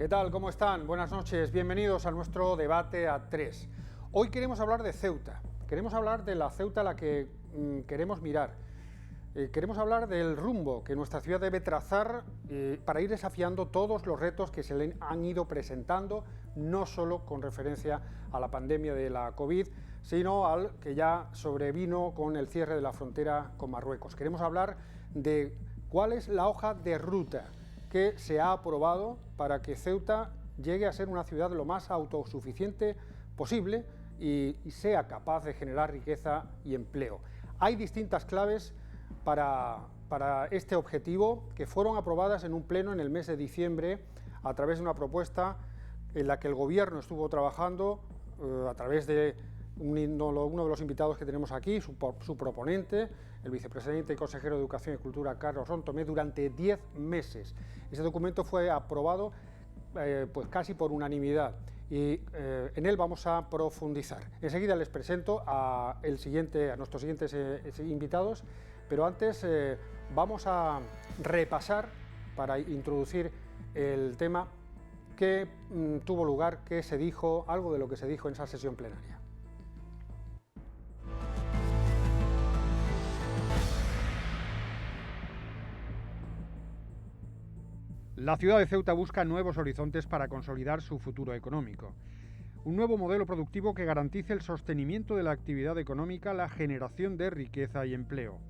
¿Qué tal? ¿Cómo están? Buenas noches, bienvenidos a nuestro debate a tres. Hoy queremos hablar de Ceuta, queremos hablar de la Ceuta a la que queremos mirar. Queremos hablar del rumbo que nuestra ciudad debe trazar para ir desafiando todos los retos que se le han ido presentando, no solo con referencia a la pandemia de la COVID, sino al que ya sobrevino con el cierre de la frontera con Marruecos. Queremos hablar de cuál es la hoja de ruta que se ha aprobado para que Ceuta llegue a ser una ciudad lo más autosuficiente posible y sea capaz de generar riqueza y empleo. Hay distintas claves para este objetivo que fueron aprobadas en un pleno en el mes de diciembre a través de una propuesta en la que el Gobierno estuvo trabajando a través de uno de los invitados que tenemos aquí, su proponente, el vicepresidente y consejero de Educación y Cultura, Carlos Rontomé, durante 10 meses. Ese documento fue aprobado pues casi por unanimidad y en él vamos a profundizar. Enseguida les presento a nuestros siguientes invitados, pero antes vamos a repasar, para introducir el tema, qué tuvo lugar, qué se dijo, algo de lo que se dijo en esa sesión plenaria. La ciudad de Ceuta busca nuevos horizontes para consolidar su futuro económico. Un nuevo modelo productivo que garantice el sostenimiento de la actividad económica, la generación de riqueza y empleo.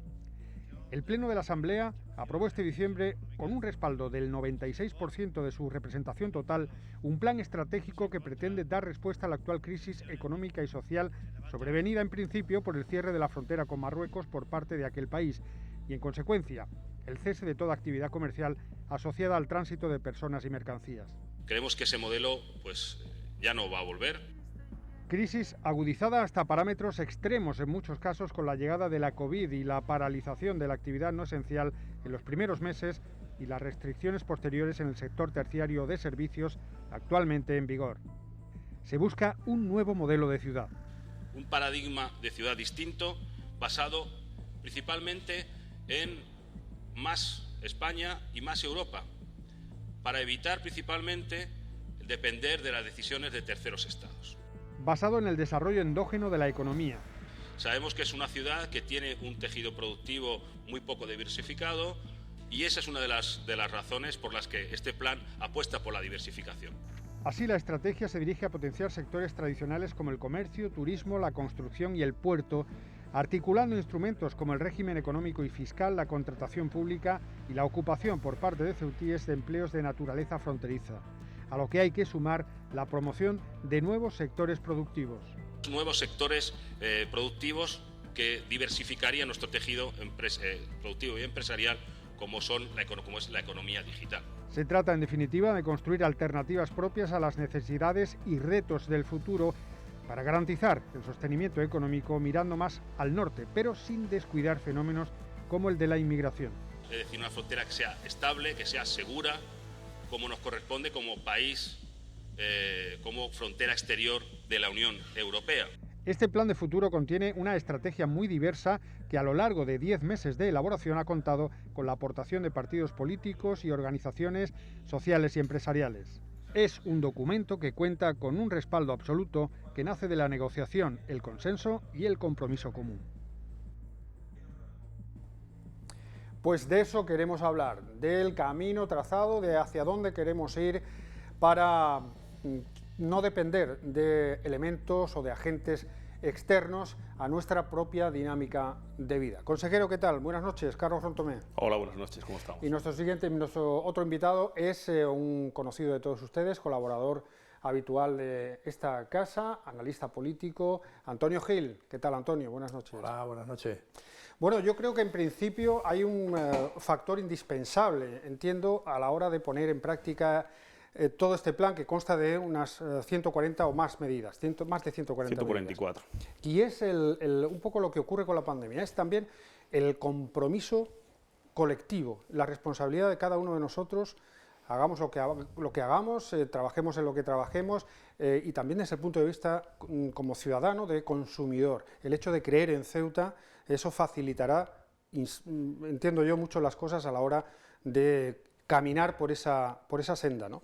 El Pleno de la Asamblea aprobó este diciembre, con un respaldo del 96% de su representación total, un plan estratégico que pretende dar respuesta a la actual crisis económica y social, sobrevenida en principio por el cierre de la frontera con Marruecos por parte de aquel país y, en consecuencia, el cese de toda actividad comercial asociada al tránsito de personas y mercancías. Creemos que ese modelo ya no va a volver. Crisis agudizada hasta parámetros extremos en muchos casos con la llegada de la COVID y la paralización de la actividad no esencial en los primeros meses y las restricciones posteriores en el sector terciario de servicios actualmente en vigor. Se busca un nuevo modelo de ciudad. Un paradigma de ciudad distinto, basado principalmente en más España y más Europa, para evitar principalmente depender de las decisiones de terceros estados. Basado en el desarrollo endógeno de la economía. Sabemos que es una ciudad que tiene un tejido productivo muy poco diversificado y esa es una de las razones por las que este plan apuesta por la diversificación. Así, la estrategia se dirige a potenciar sectores tradicionales como el comercio, turismo, la construcción y el puerto, articulando instrumentos como el régimen económico y fiscal, la contratación pública y la ocupación por parte de ceutíes de empleos de naturaleza fronteriza, a lo que hay que sumar la promoción de nuevos sectores productivos. Nuevos sectores productivos que diversificarían nuestro tejido productivo y empresarial, como es la economía digital. Se trata, en definitiva, de construir alternativas propias a las necesidades y retos del futuro para garantizar el sostenimiento económico mirando más al norte, pero sin descuidar fenómenos como el de la inmigración. Es decir, una frontera que sea estable, que sea segura, como nos corresponde como país, como frontera exterior de la Unión Europea. Este plan de futuro contiene una estrategia muy diversa que a lo largo de 10 meses de elaboración ha contado con la aportación de partidos políticos y organizaciones sociales y empresariales. Es un documento que cuenta con un respaldo absoluto que nace de la negociación, el consenso y el compromiso común. Pues de eso queremos hablar, del camino trazado, de hacia dónde queremos ir para no depender de elementos o de agentes externos a nuestra propia dinámica de vida. Consejero, ¿qué tal? Buenas noches, Carlos Rontomé. Hola, buenas noches, ¿cómo estamos? Y nuestro otro invitado es un conocido de todos ustedes, colaborador habitual de esta casa, analista político, Antonio Gil. ¿Qué tal, Antonio? Buenas noches. Hola, buenas noches. Bueno, yo creo que en principio hay un factor indispensable, entiendo, a la hora de poner en práctica todo este plan, que consta de unas 140 o más medidas, más de 140 144. medidas. Y es un poco lo que ocurre con la pandemia, es también el compromiso colectivo, la responsabilidad de cada uno de nosotros, hagamos lo que hagamos, trabajemos en lo que trabajemos, y también desde el punto de vista como ciudadano, de consumidor. El hecho de creer en Ceuta, eso facilitará, entiendo yo, mucho las cosas a la hora de caminar por esa senda, ¿no?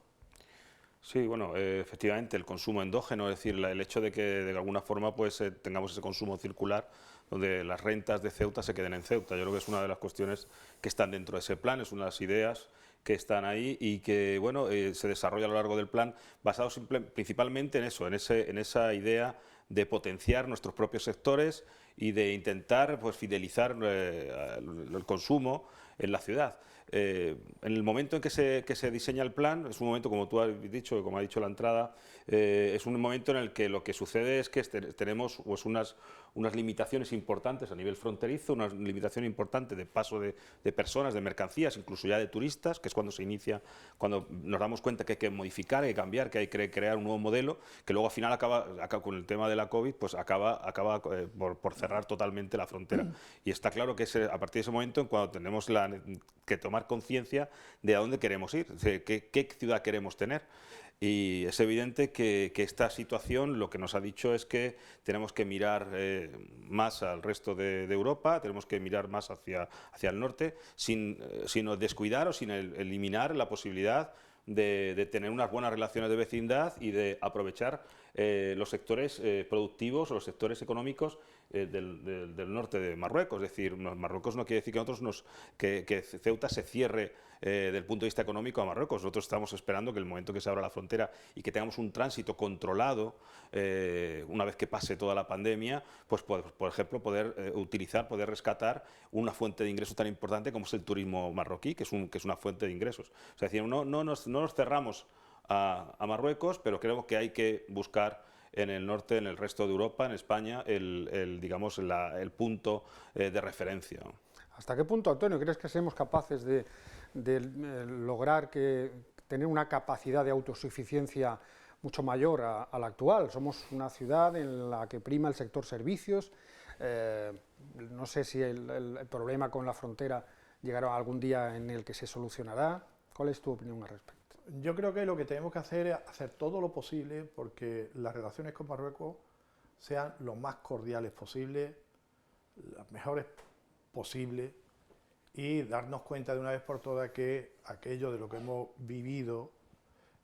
Sí, bueno, efectivamente el consumo endógeno, es decir, el hecho de que de alguna forma pues tengamos ese consumo circular donde las rentas de Ceuta se queden en Ceuta. Yo creo que es una de las cuestiones que están dentro de ese plan, es una de las ideas que están ahí y que bueno se desarrolla a lo largo del plan basado principalmente en eso, en esa idea de potenciar nuestros propios sectores y de intentar pues fidelizar el consumo en la ciudad. En el momento en que se diseña el plan, es un momento, como tú has dicho, como ha dicho la entrada, es un momento en el que lo que sucede es que tenemos pues, unas limitaciones importantes a nivel fronterizo, una limitación importante de paso de personas, de mercancías, incluso ya de turistas, que es cuando se inicia, cuando nos damos cuenta que hay que modificar, hay que cambiar, que hay que crear un nuevo modelo, que luego al final acaba con el tema de la COVID, pues acaba por cerrar totalmente la frontera. Y está claro que a partir de ese momento, en cuando tenemos que tomar conciencia de a dónde queremos ir, de qué ciudad queremos tener. Y es evidente que esta situación lo que nos ha dicho es que tenemos que mirar más al resto de Europa, tenemos que mirar más hacia el norte, sin descuidar o sin eliminar la posibilidad de tener unas buenas relaciones de vecindad y de aprovechar los sectores productivos o los sectores económicos del norte de Marruecos. Es decir, Marruecos no quiere decir que nosotros que Ceuta se cierre desde el punto de vista económico a Marruecos. Nosotros estamos esperando que el momento que se abra la frontera y que tengamos un tránsito controlado, una vez que pase toda la pandemia, pues por ejemplo poder poder rescatar una fuente de ingresos tan importante como es el turismo marroquí, que es una fuente de ingresos. O sea, es decir, no nos cerramos a Marruecos, pero creo que hay que buscar en el norte, en el resto de Europa, en España, digamos, el punto de referencia. ¿Hasta qué punto, Antonio, crees que seamos capaces de lograr tener una capacidad de autosuficiencia mucho mayor a la actual? Somos una ciudad en la que prima el sector servicios. No sé si el problema con la frontera llegará algún día en el que se solucionará. ¿Cuál es tu opinión al respecto? Yo creo que lo que tenemos que hacer es hacer todo lo posible porque las relaciones con Marruecos sean lo más cordiales posibles, las mejores posibles, y darnos cuenta de una vez por todas que aquello de lo que hemos vivido,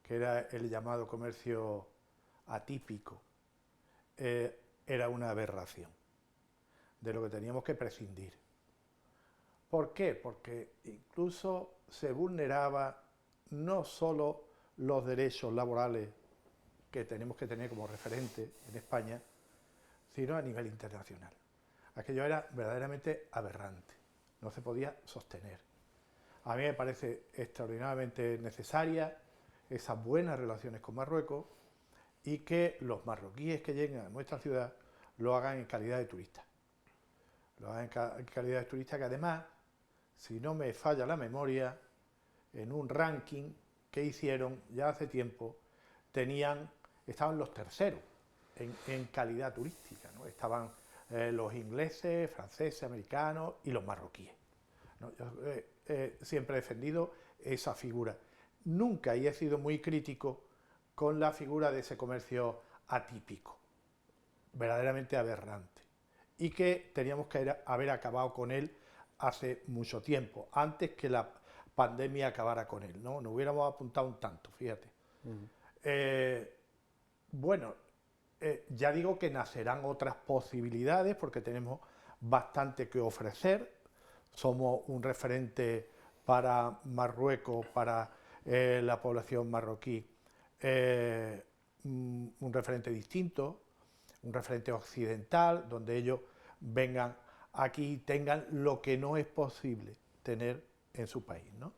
que era el llamado comercio atípico, era una aberración, de lo que teníamos que prescindir. ¿Por qué? Porque incluso se vulneraba no solo los derechos laborales que tenemos que tener como referente en España, sino a nivel internacional. Aquello era verdaderamente aberrante, no se podía sostener. A mí me parece extraordinariamente necesaria esas buenas relaciones con Marruecos y que los marroquíes que lleguen a nuestra ciudad lo hagan en calidad de turistas. Lo hagan en calidad de turistas que además, si no me falla la memoria, en un ranking que hicieron ya hace tiempo, estaban los terceros en calidad turística, ¿no? Estaban los ingleses, franceses, americanos y los marroquíes, ¿no? Yo siempre he defendido esa figura. Nunca, y he sido muy crítico con la figura de ese comercio atípico, verdaderamente aberrante, y que teníamos que haber acabado con él hace mucho tiempo, antes que la pandemia acabara con él, ¿no? Nos hubiéramos apuntado un tanto, fíjate. Bueno, ya digo que nacerán otras posibilidades porque tenemos bastante que ofrecer. Somos un referente para Marruecos, para la población marroquí, un referente distinto, un referente occidental, donde ellos vengan aquí y tengan lo que no es posible tener en su país, ¿no?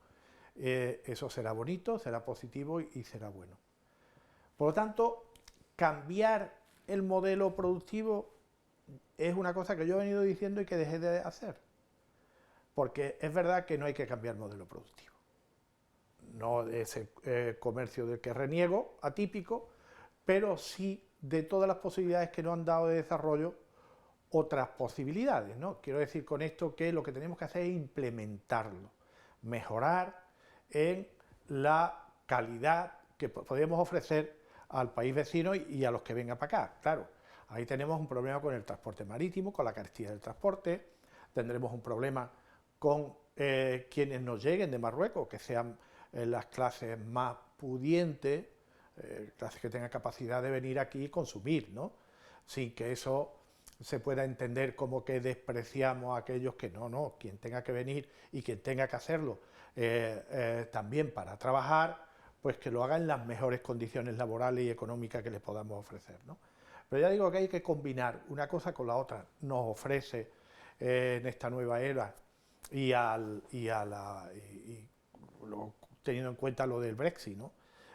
Eso será bonito, será positivo y será bueno. Por lo tanto, cambiar el modelo productivo es una cosa que yo he venido diciendo y que dejé de hacer. Porque es verdad que no hay que cambiar el modelo productivo. No de ese comercio del que reniego, atípico, pero sí de todas las posibilidades que nos han dado de desarrollo otras posibilidades, ¿no? Quiero decir con esto que lo que tenemos que hacer es implementarlo, mejorar en la calidad que podemos ofrecer al país vecino y a los que vengan para acá. Claro, ahí tenemos un problema con el transporte marítimo, con la carestía del transporte, tendremos un problema con quienes nos lleguen de Marruecos, que sean las clases más pudientes, clase que tenga capacidad de venir aquí y consumir, ¿no? Sin que eso se pueda entender como que despreciamos a aquellos que no, quien tenga que venir y quien tenga que hacerlo también para trabajar, pues que lo haga en las mejores condiciones laborales y económicas que les podamos ofrecer, ¿no? Pero ya digo que hay que combinar una cosa con la otra. Nos ofrece en esta nueva era teniendo en cuenta lo del Brexit, ¿no?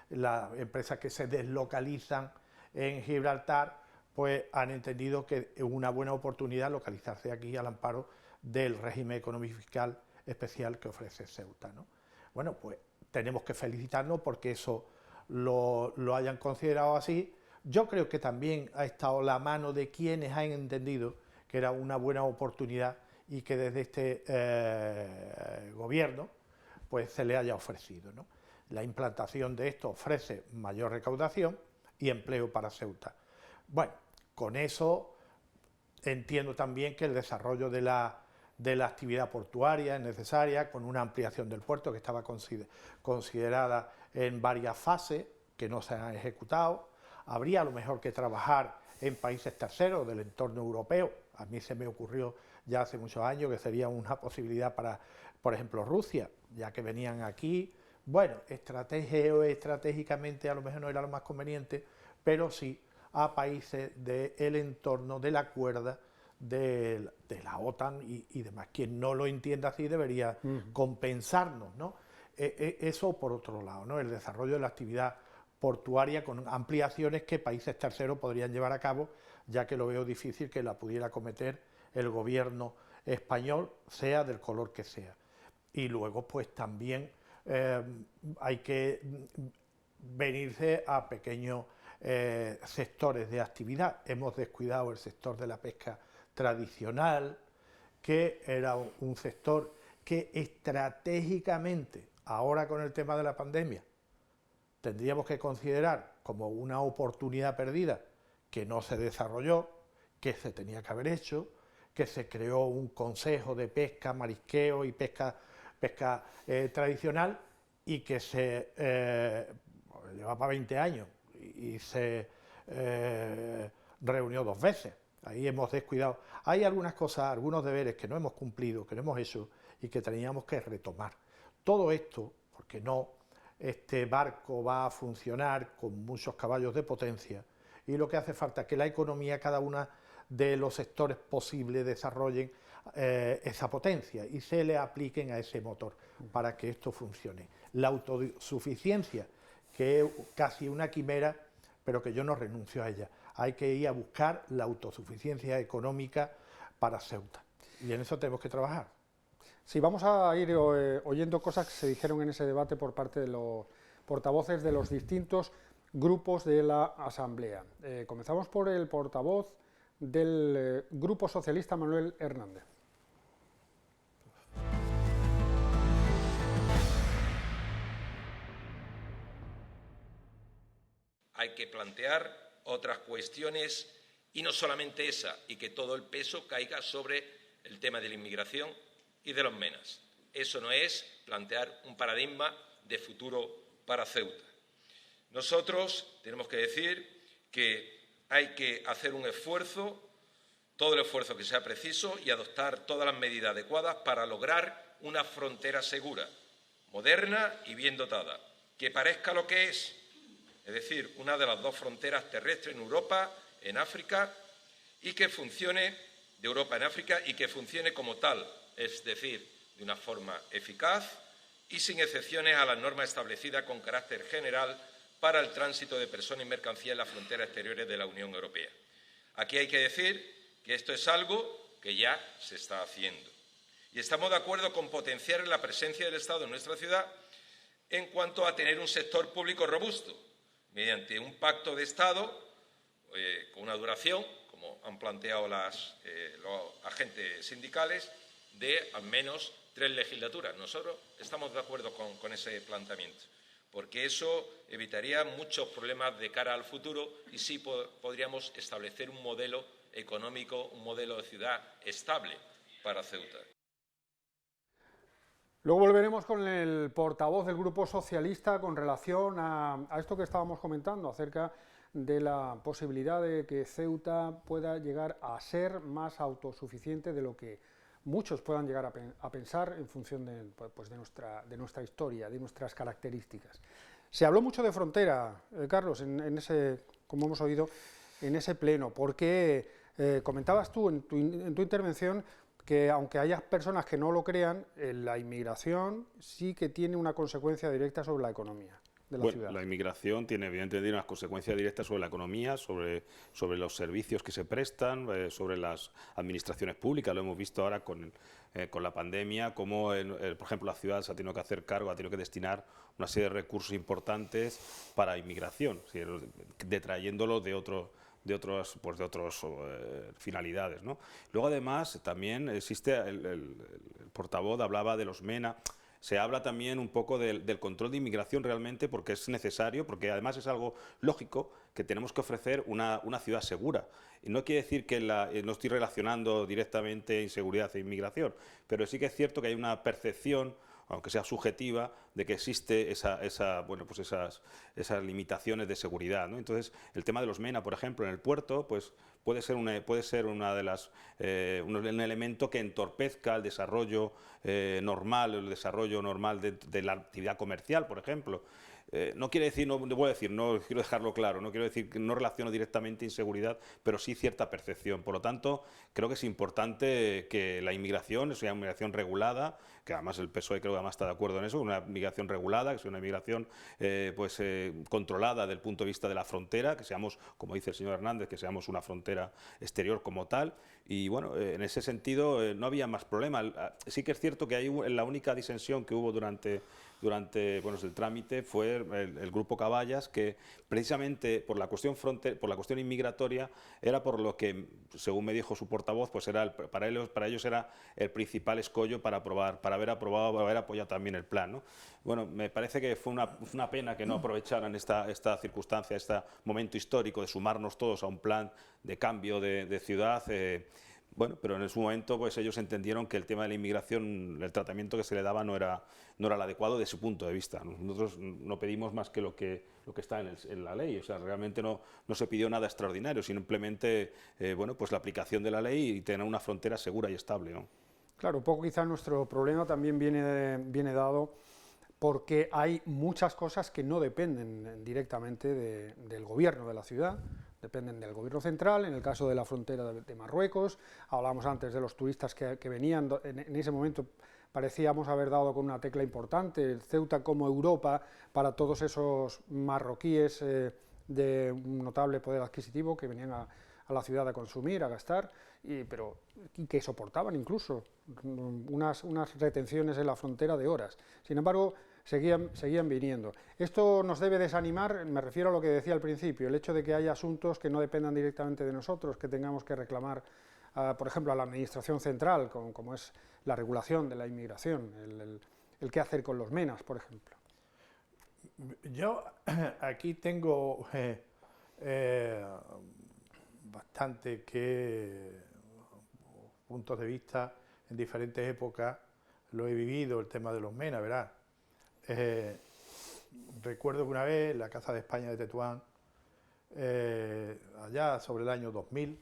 Las empresas que se deslocalizan en Gibraltar pues han entendido que es una buena oportunidad localizarse aquí al amparo del régimen económico y fiscal especial que ofrece Ceuta, ¿no? Bueno, pues tenemos que felicitarnos porque eso lo hayan considerado así. Yo creo que también ha estado la mano de quienes han entendido que era una buena oportunidad y que desde este gobierno pues se le haya ofrecido, ¿no? La implantación de esto ofrece mayor recaudación y empleo para Ceuta. Bueno, con eso entiendo también que el desarrollo de la actividad portuaria es necesaria, con una ampliación del puerto que estaba considerada en varias fases que no se han ejecutado. Habría a lo mejor que trabajar en países terceros del entorno europeo. A mí se me ocurrió ya hace muchos años que sería una posibilidad para, por ejemplo, Rusia, ya que venían aquí. Bueno, estratégicamente a lo mejor no era lo más conveniente, pero sí a países del entorno de la cuerda de la OTAN y demás. Quien no lo entienda así debería compensarnos, ¿no? Eso por otro lado, ¿no? El desarrollo de la actividad portuaria con ampliaciones que países terceros podrían llevar a cabo, ya que lo veo difícil que la pudiera cometer el gobierno español, sea del color que sea. Y luego, pues también hay que venirse a pequeños sectores de actividad. Hemos descuidado el sector de la pesca tradicional, que era un sector que estratégicamente, ahora con el tema de la pandemia, tendríamos que considerar como una oportunidad perdida que no se desarrolló, que se tenía que haber hecho, que se creó un consejo de pesca, marisqueo y pesca tradicional y que se llevaba 20 años y se reunió 2 veces. Ahí hemos descuidado. Hay algunas cosas, algunos deberes que no hemos cumplido, que no hemos hecho y que teníamos que retomar. Todo esto, porque no, este barco va a funcionar con muchos caballos de potencia y lo que hace falta es que la economía, cada uno de los sectores posibles desarrollen esa potencia y se le apliquen a ese motor para que esto funcione. La autosuficiencia, que es casi una quimera, pero que yo no renuncio a ella. Hay que ir a buscar la autosuficiencia económica para Ceuta y en eso tenemos que trabajar. Sí, vamos a ir oyendo cosas que se dijeron en ese debate por parte de los portavoces de los distintos grupos de la Asamblea. Comenzamos por el portavoz del Grupo Socialista, Manuel Hernández. Hay que plantear otras cuestiones y no solamente esa, y que todo el peso caiga sobre el tema de la inmigración y de los MENAs. Eso no es plantear un paradigma de futuro para Ceuta. Nosotros tenemos que decir que hay que hacer un esfuerzo, todo el esfuerzo que sea preciso y adoptar todas las medidas adecuadas para lograr una frontera segura, moderna y bien dotada, que parezca lo que es decir, una de las 2 fronteras terrestres en Europa, en África, y que funcione, de Europa en África, y que funcione como tal, es decir, de una forma eficaz y sin excepciones a las normas establecidas con carácter general para el tránsito de personas y mercancías en las fronteras exteriores de la Unión Europea. Aquí hay que decir que esto es algo que ya se está haciendo. Y estamos de acuerdo con potenciar la presencia del Estado en nuestra ciudad en cuanto a tener un sector público robusto, mediante un pacto de Estado con una duración, como han planteado los agentes sindicales, de al menos 3 legislaturas. Nosotros estamos de acuerdo con ese planteamiento, porque eso evitaría muchos problemas de cara al futuro y sí podríamos establecer un modelo económico, un modelo de ciudad estable para Ceuta. Luego volveremos con el portavoz del Grupo Socialista con relación a esto que estábamos comentando acerca de la posibilidad de que Ceuta pueda llegar a ser más autosuficiente de lo que muchos puedan llegar a pensar en función pues de nuestra historia, de nuestras características. Se habló mucho de frontera, Carlos, como hemos oído, en ese pleno, porque comentabas tú en tu intervención que aunque haya personas que no lo crean, la inmigración sí que tiene una consecuencia directa sobre la economía de la ciudad. La inmigración tiene evidentemente unas consecuencias directas sobre la economía, sobre los servicios que se prestan, sobre las administraciones públicas. Lo hemos visto ahora con la pandemia, como por ejemplo la ciudad se ha tenido que hacer cargo, ha tenido que destinar una serie de recursos importantes para inmigración, detrayéndolo de otras finalidades, ¿no? Luego además también existe, el portavoz hablaba de los MENA. Se habla también un poco del control de inmigración realmente porque es necesario, porque además es algo lógico que tenemos que ofrecer una ciudad segura. Y no quiere decir que no estoy relacionando directamente inseguridad e inmigración, pero sí que es cierto que hay una percepción, aunque sea subjetiva, de que existe esas limitaciones de seguridad, ¿no? Entonces, el tema de los MENA, por ejemplo, en el puerto, pues puede ser un elemento que entorpezca el desarrollo normal de la actividad comercial, por ejemplo. No quiere decir, no quiero dejarlo claro, no quiero decir que no relaciono directamente inseguridad, pero sí cierta percepción. Por lo tanto, creo que es importante que la inmigración sea una inmigración regulada, que además el PSOE creo que además está de acuerdo en eso, una inmigración regulada, que sea una inmigración controlada desde el punto de vista de la frontera, que seamos, como dice el señor Hernández, que seamos una frontera exterior como tal. Y bueno, en ese sentido no había más problema. Sí que es cierto que la única disensión que hubo durante el trámite fue el grupo Caballas, que precisamente por la cuestión inmigratoria era por lo que, según me dijo su portavoz, pues para ellos era el principal escollo para haber apoyado también el plan, ¿no? Bueno, me parece que fue una pena que no aprovecharan esta circunstancia, este momento histórico de sumarnos todos a un plan de cambio de ciudad. Bueno, pero en su momento pues ellos entendieron que el tema de la inmigración, el tratamiento que se le daba no era el adecuado desde su punto de vista. Nosotros no pedimos más que lo que está en la ley, o sea, realmente no se pidió nada extraordinario, simplemente pues la aplicación de la ley y tener una frontera segura y estable, ¿no? Claro, un poco quizá nuestro problema también viene dado porque hay muchas cosas que no dependen directamente del gobierno de la ciudad, dependen del gobierno central, en el caso de la frontera de Marruecos. Hablábamos antes de los turistas que venían, en ese momento parecíamos haber dado con una tecla importante, Ceuta como Europa para todos esos marroquíes de un notable poder adquisitivo que venían a la ciudad a consumir, a gastar, y que soportaban incluso unas retenciones en la frontera de horas. Sin embargo, seguían viniendo. Esto nos debe desanimar, me refiero a lo que decía al principio, el hecho de que haya asuntos que no dependan directamente de nosotros, que tengamos que reclamar, por ejemplo, a la Administración Central, como es la regulación de la inmigración, el qué hacer con los MENAs, por ejemplo. Yo aquí tengo bastante puntos de vista en diferentes épocas. Lo he vivido, el tema de los MENA, ¿verdad? Recuerdo que una vez en la Casa de España de Tetuán, allá sobre el año 2000,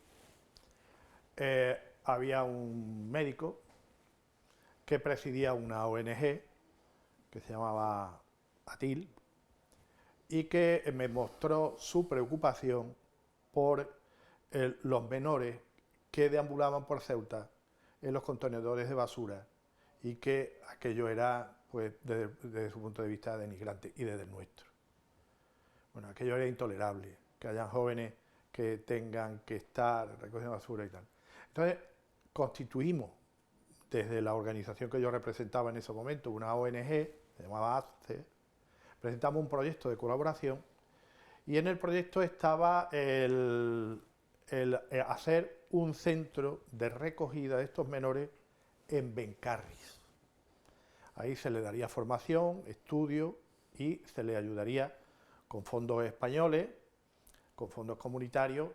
había un médico que presidía una ONG que se llamaba ATIL y que me mostró su preocupación por los menores que deambulaban por Ceuta en los contenedores de basura y que aquello era, pues, desde su punto de vista denigrante y desde el nuestro. Bueno, aquello era intolerable, que hayan jóvenes que tengan que estar recogiendo basura y tal. Entonces, constituimos, desde la organización que yo representaba en ese momento, una ONG, se llamaba ACCE, presentamos un proyecto de colaboración y en el proyecto estaba el hacer un centro de recogida de estos menores en Bencarris. Ahí se le daría formación, estudio y se le ayudaría con fondos españoles, con fondos comunitarios,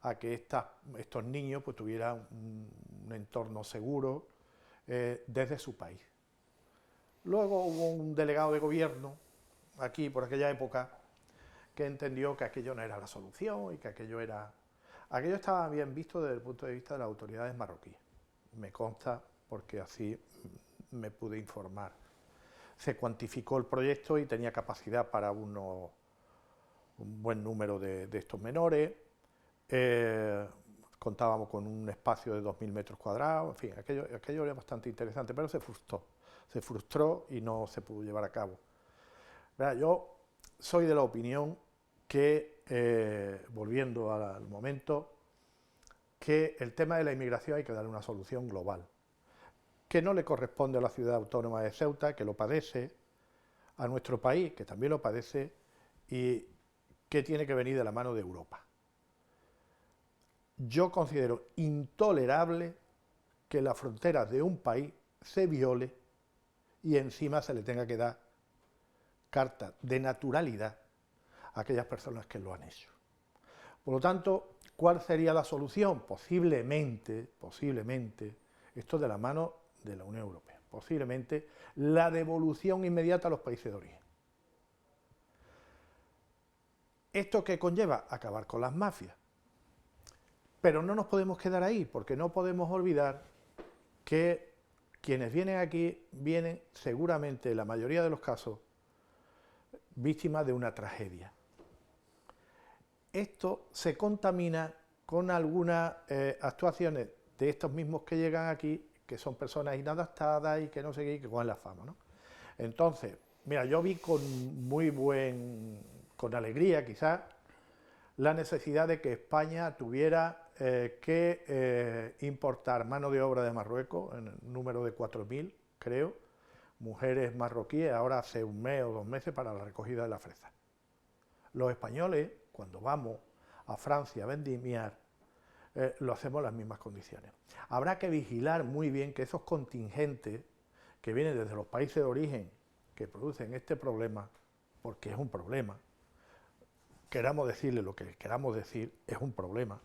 a que estos niños pues, tuvieran un entorno seguro desde su país. Luego hubo un delegado de gobierno, aquí por aquella época, que entendió que aquello no era la solución y que aquello estaba bien visto desde el punto de vista de las autoridades marroquíes. Me consta porque así me pude informar. Se cuantificó el proyecto y tenía capacidad para un buen número de estos menores. Contábamos con un espacio de 2.000 metros cuadrados, en fin, aquello era bastante interesante, pero se frustró y no se pudo llevar a cabo. Verá, yo soy de la opinión que, volviendo al momento, que el tema de la inmigración hay que darle una solución global, que no le corresponde a la ciudad autónoma de Ceuta, que lo padece, a nuestro país, que también lo padece, y que tiene que venir de la mano de Europa. Yo considero intolerable que las fronteras de un país se viole y encima se le tenga que dar carta de naturalidad a aquellas personas que lo han hecho. Por lo tanto, ¿cuál sería la solución? Posiblemente, esto de la mano de la Unión Europea, posiblemente la devolución inmediata a los países de origen. ¿Esto qué conlleva? Acabar con las mafias. Pero no nos podemos quedar ahí, porque no podemos olvidar que quienes vienen aquí vienen seguramente, en la mayoría de los casos, víctimas de una tragedia. Esto se contamina con algunas actuaciones de estos mismos que llegan aquí, que son personas inadaptadas y que no sé qué, y que cogen la fama, ¿no? Entonces, mira, yo vi con alegría quizás, la necesidad de que España tuviera que importar mano de obra de Marruecos, en el número de 4.000, creo, mujeres marroquíes, ahora hace un mes o 2 meses para la recogida de la fresa. Los españoles, cuando vamos a Francia a vendimiar, lo hacemos en las mismas condiciones. Habrá que vigilar muy bien que esos contingentes que vienen desde los países de origen que producen este problema, porque es un problema, queramos decirle lo que queramos decir, es un problema,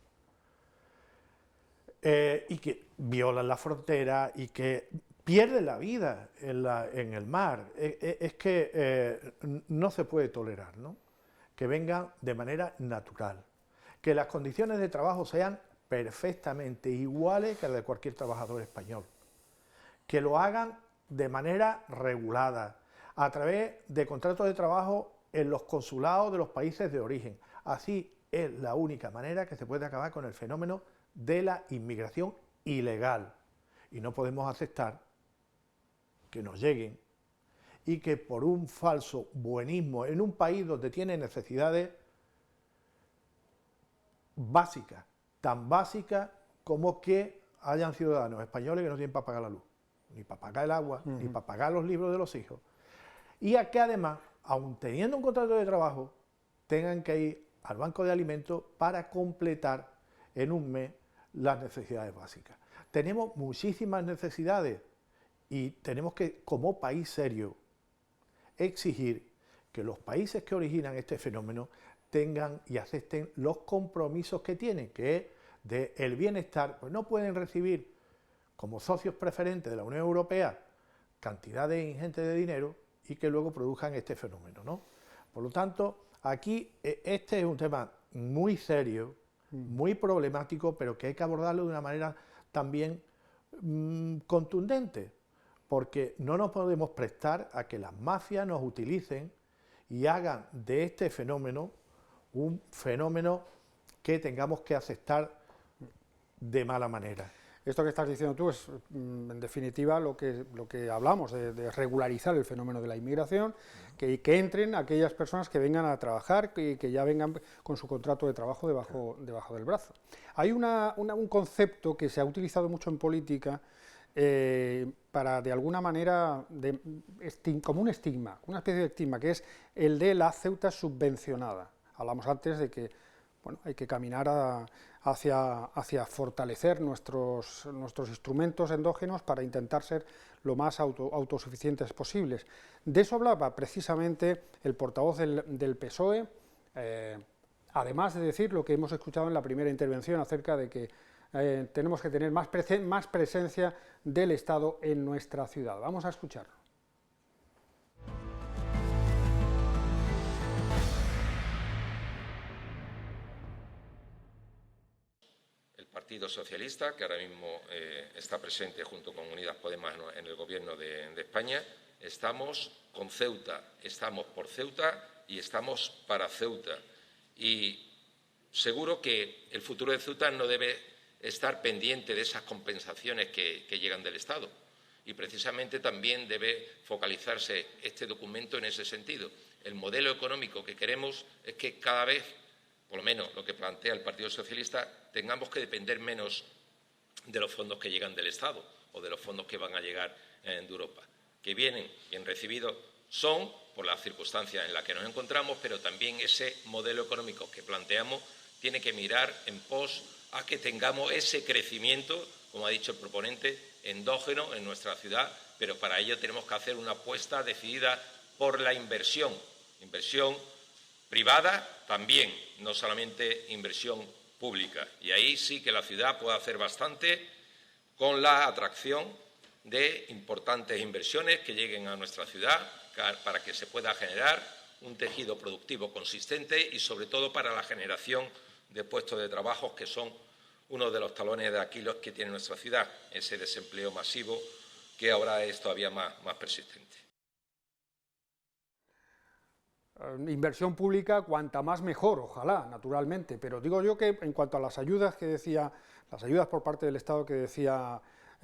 y que violan la frontera y que pierden la vida en el mar. Es que no se puede tolerar, ¿no?, que vengan de manera natural, que las condiciones de trabajo sean perfectamente iguales que las de cualquier trabajador español, que lo hagan de manera regulada, a través de contratos de trabajo en los consulados de los países de origen. Así es la única manera que se puede acabar con el fenómeno de la inmigración ilegal. Y no podemos aceptar que nos lleguen y que por un falso buenismo en un país donde tiene necesidades básicas, tan básicas como que hayan ciudadanos españoles que no tienen para pagar la luz, ni para pagar el agua, ni para pagar los libros de los hijos, y a que además, aun teniendo un contrato de trabajo, tengan que ir al banco de alimentos para completar en un mes las necesidades básicas. Tenemos muchísimas necesidades y tenemos que, como país serio, exigir que los países que originan este fenómeno tengan y acepten los compromisos que tienen, que es del bienestar. Pues no pueden recibir como socios preferentes de la Unión Europea cantidades ingentes de dinero y que luego produzcan este fenómeno, ¿no? Por lo tanto, aquí este es un tema muy serio, muy problemático, pero que hay que abordarlo de una manera también contundente, porque no nos podemos prestar a que las mafias nos utilicen y hagan de este fenómeno un fenómeno que tengamos que aceptar de mala manera. Esto que estás diciendo tú es, en definitiva, lo que hablamos, de regularizar el fenómeno de la inmigración, que entren aquellas personas que vengan a trabajar y que ya vengan con su contrato de trabajo debajo del brazo. Hay un concepto que se ha utilizado mucho en política para, de alguna manera, como un estigma, una especie de estigma, que es el de la Ceuta subvencionada. Hablamos antes de que, bueno, hay que caminar hacia fortalecer nuestros instrumentos endógenos para intentar ser lo más autosuficientes posibles. De eso hablaba precisamente el portavoz del PSOE, además de decir lo que hemos escuchado en la primera intervención acerca de que tenemos que tener más presencia del Estado en nuestra ciudad. Vamos a escucharlo. Partido Socialista, que ahora mismo está presente junto con Unidas Podemos en el Gobierno de España, estamos con Ceuta, estamos por Ceuta y estamos para Ceuta. Y seguro que el futuro de Ceuta no debe estar pendiente de esas compensaciones que llegan del Estado. Y precisamente también debe focalizarse este documento en ese sentido. El modelo económico que queremos es que cada vez, por lo menos lo que plantea el Partido Socialista, tengamos que depender menos de los fondos que llegan del Estado o de los fondos que van a llegar de Europa, que vienen bien recibidos son por las circunstancias en las que nos encontramos, pero también ese modelo económico que planteamos tiene que mirar en pos a que tengamos ese crecimiento, como ha dicho el proponente, endógeno en nuestra ciudad, pero para ello tenemos que hacer una apuesta decidida por la inversión privada también, no solamente inversión pública. Y ahí sí que la ciudad puede hacer bastante con la atracción de importantes inversiones que lleguen a nuestra ciudad para que se pueda generar un tejido productivo consistente y, sobre todo, para la generación de puestos de trabajo, que son uno de los talones de Aquiles que tiene nuestra ciudad, ese desempleo masivo que ahora es todavía más persistente. Inversión pública cuanta más mejor, ojalá, naturalmente, pero digo yo que en cuanto a las ayudas que decía, las ayudas por parte del Estado que decía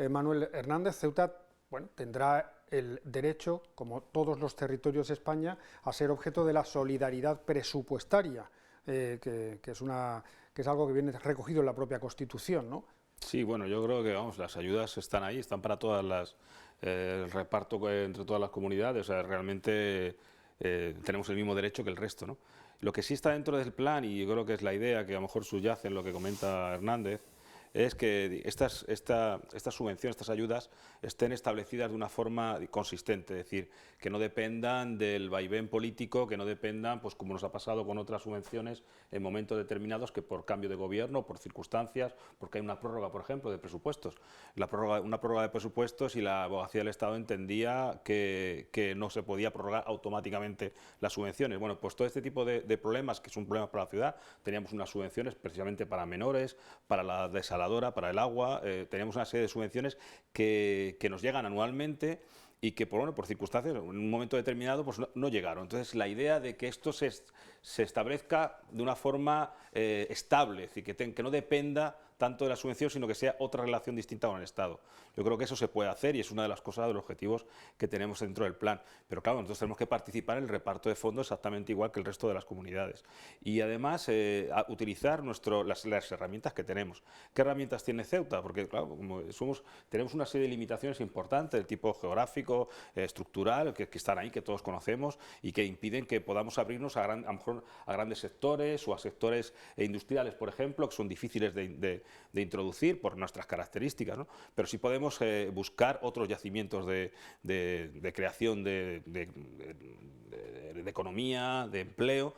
Manuel Hernández, Ceuta, bueno, tendrá el derecho, como todos los territorios de España, a ser objeto de la solidaridad presupuestaria, que es algo que viene recogido en la propia Constitución, ¿no? Sí, bueno, yo creo que vamos, las ayudas están ahí, están para todas las, el reparto entre todas las comunidades, o sea, realmente tenemos el mismo derecho que el resto, ¿no? Lo que sí está dentro del plan, y yo creo que es la idea que a lo mejor subyace en lo que comenta Hernández, es que estas subvenciones, estas ayudas, estén establecidas de una forma consistente, es decir, que no dependan del vaivén político, que no dependan, pues como nos ha pasado con otras subvenciones en momentos determinados, que por cambio de gobierno, por circunstancias, porque hay una prórroga, por ejemplo, de presupuestos. Una prórroga de presupuestos y la abogacía del Estado entendía que no se podía prorrogar automáticamente las subvenciones. Bueno, pues todo este tipo de problemas, que son problemas para la ciudad, teníamos unas subvenciones precisamente para menores, para la desaladora, para el agua, teníamos una serie de subvenciones que nos llegan anualmente y que por circunstancias en un momento determinado pues no llegaron. Entonces la idea de que esto se establezca de una forma estable, es decir, que no dependa tanto de la subvención, sino que sea otra relación distinta con el Estado. Yo creo que eso se puede hacer y es una de las cosas, de los objetivos que tenemos dentro del plan. Pero claro, nosotros tenemos que participar en el reparto de fondos exactamente igual que el resto de las comunidades. Y además utilizar las herramientas que tenemos. ¿Qué herramientas tiene Ceuta? Porque claro, como tenemos una serie de limitaciones importantes, de tipo geográfico, estructural, que están ahí, que todos conocemos y que impiden que podamos abrirnos a lo mejor a grandes sectores o a sectores industriales, por ejemplo, que son difíciles de introducir por nuestras características, ¿no? Pero sí podemos buscar otros yacimientos de creación de economía, de empleo.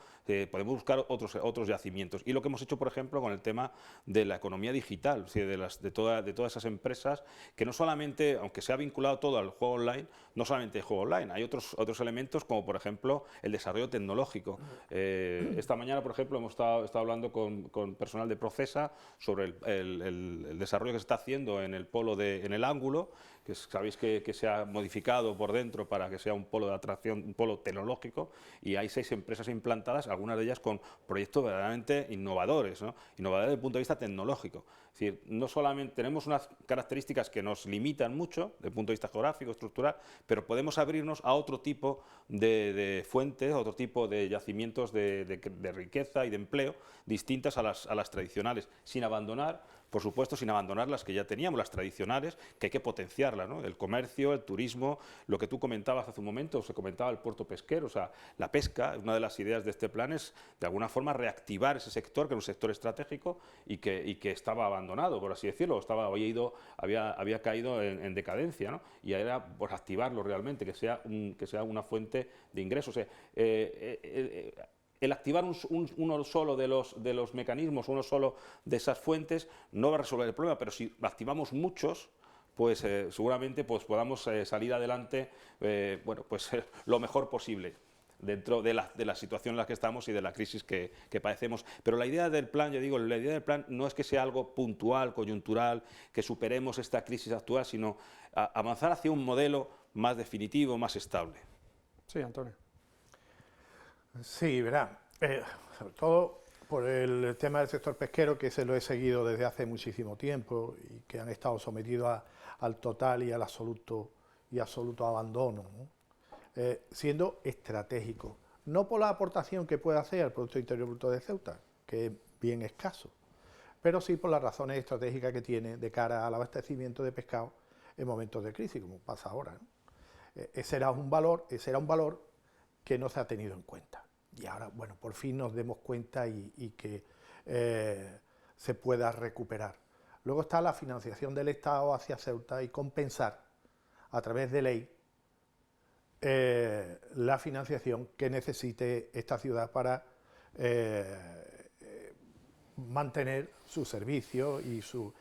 Podemos buscar otros yacimientos. Y lo que hemos hecho, por ejemplo, con el tema de la economía digital, ¿sí? de todas esas empresas que no solamente, aunque se ha vinculado todo al juego online, no solamente el juego online, hay otros elementos como, por ejemplo, el desarrollo tecnológico. Esta mañana, por ejemplo, hemos estado hablando con personal de Procesa sobre el desarrollo que se está haciendo en el polo en el Ángulo, que sabéis que se ha modificado por dentro para que sea un polo de atracción, un polo tecnológico, y hay 6 empresas implantadas, algunas de ellas con proyectos verdaderamente innovadores, ¿no? Innovadores desde el punto de vista tecnológico. Es decir, no solamente tenemos unas características que nos limitan mucho desde el punto de vista geográfico, estructural, pero podemos abrirnos a otro tipo de fuentes, a otro tipo de yacimientos de riqueza y de empleo distintas a las tradicionales, sin abandonar, por supuesto, sin abandonar las que ya teníamos, las tradicionales, que hay que potenciarlas, ¿no? El comercio, el turismo, lo que tú comentabas hace un momento, se comentaba el puerto pesquero, o sea, la pesca. Una de las ideas de este plan es, de alguna forma, reactivar ese sector, que era un sector estratégico y que estaba abandonado, por así decirlo, había caído en decadencia, ¿no? Y era pues, activarlo realmente, que sea una fuente de ingresos. El activar uno solo de los mecanismos, uno solo de esas fuentes, no va a resolver el problema, pero si activamos muchos, pues seguramente pues, podamos salir adelante lo mejor posible. dentro de la situación en la que estamos y de la crisis que padecemos. Pero la idea del plan, yo digo, la idea del plan no es que sea algo puntual, coyuntural, que superemos esta crisis actual, sino avanzar hacia un modelo más definitivo, más estable. Sí, Antonio. Sí, verá, sobre todo por el tema del sector pesquero, que se lo he seguido desde hace muchísimo tiempo y que han estado sometidos al total y al absoluto abandono, ¿no? Siendo estratégico, no por la aportación que puede hacer al Producto Interior Bruto de Ceuta, que es bien escaso, pero sí por las razones estratégicas que tiene de cara al abastecimiento de pescado en momentos de crisis, como pasa ahora, ¿no? Ese era un valor que no se ha tenido en cuenta. Y ahora, bueno, por fin nos demos cuenta y que se pueda recuperar. Luego está la financiación del Estado hacia Ceuta y compensar a través de ley la financiación que necesite esta ciudad para mantener sus servicios y sus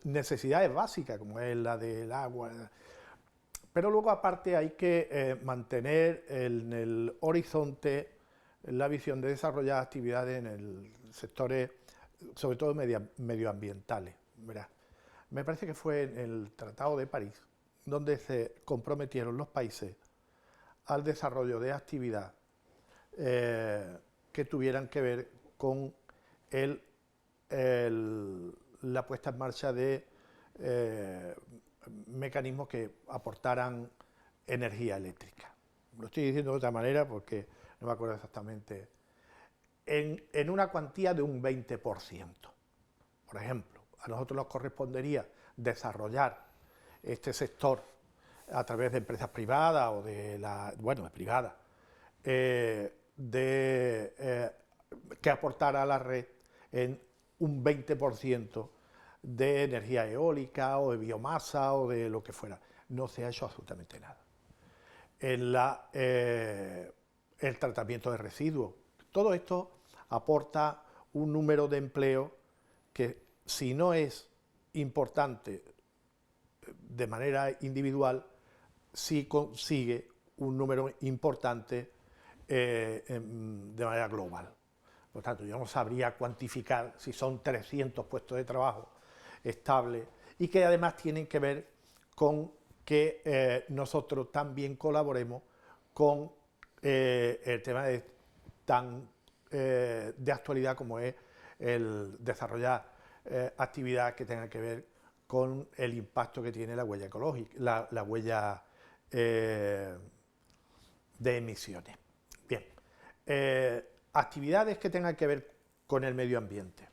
necesidades básicas, como es la del agua. Pero luego, aparte, hay que mantener en el horizonte la visión de desarrollar actividades en el sectores, sobre todo medioambientales. Verá, me parece que fue en el Tratado de París donde se comprometieron los países al desarrollo de actividad que tuvieran que ver con la puesta en marcha de mecanismos que aportaran energía eléctrica. Lo estoy diciendo de otra manera porque no me acuerdo exactamente. En una cuantía de un 20%. Por ejemplo, a nosotros nos correspondería desarrollar este sector a través de empresas privadas o privadas, que aportara a la red en un 20% de energía eólica o de biomasa o de lo que fuera. No se ha hecho absolutamente nada. El tratamiento de residuos. Todo esto aporta un número de empleo que, si no es importante de manera individual, sí consigue un número importante de manera global. Por tanto, yo no sabría cuantificar si son 300 puestos de trabajo estables y que además tienen que ver con que nosotros también colaboremos con el tema de actualidad como es el desarrollar actividad que tenga que ver con el impacto que tiene la huella ecológica, la huella de emisiones. Bien, actividades que tengan que ver con el medio ambiente,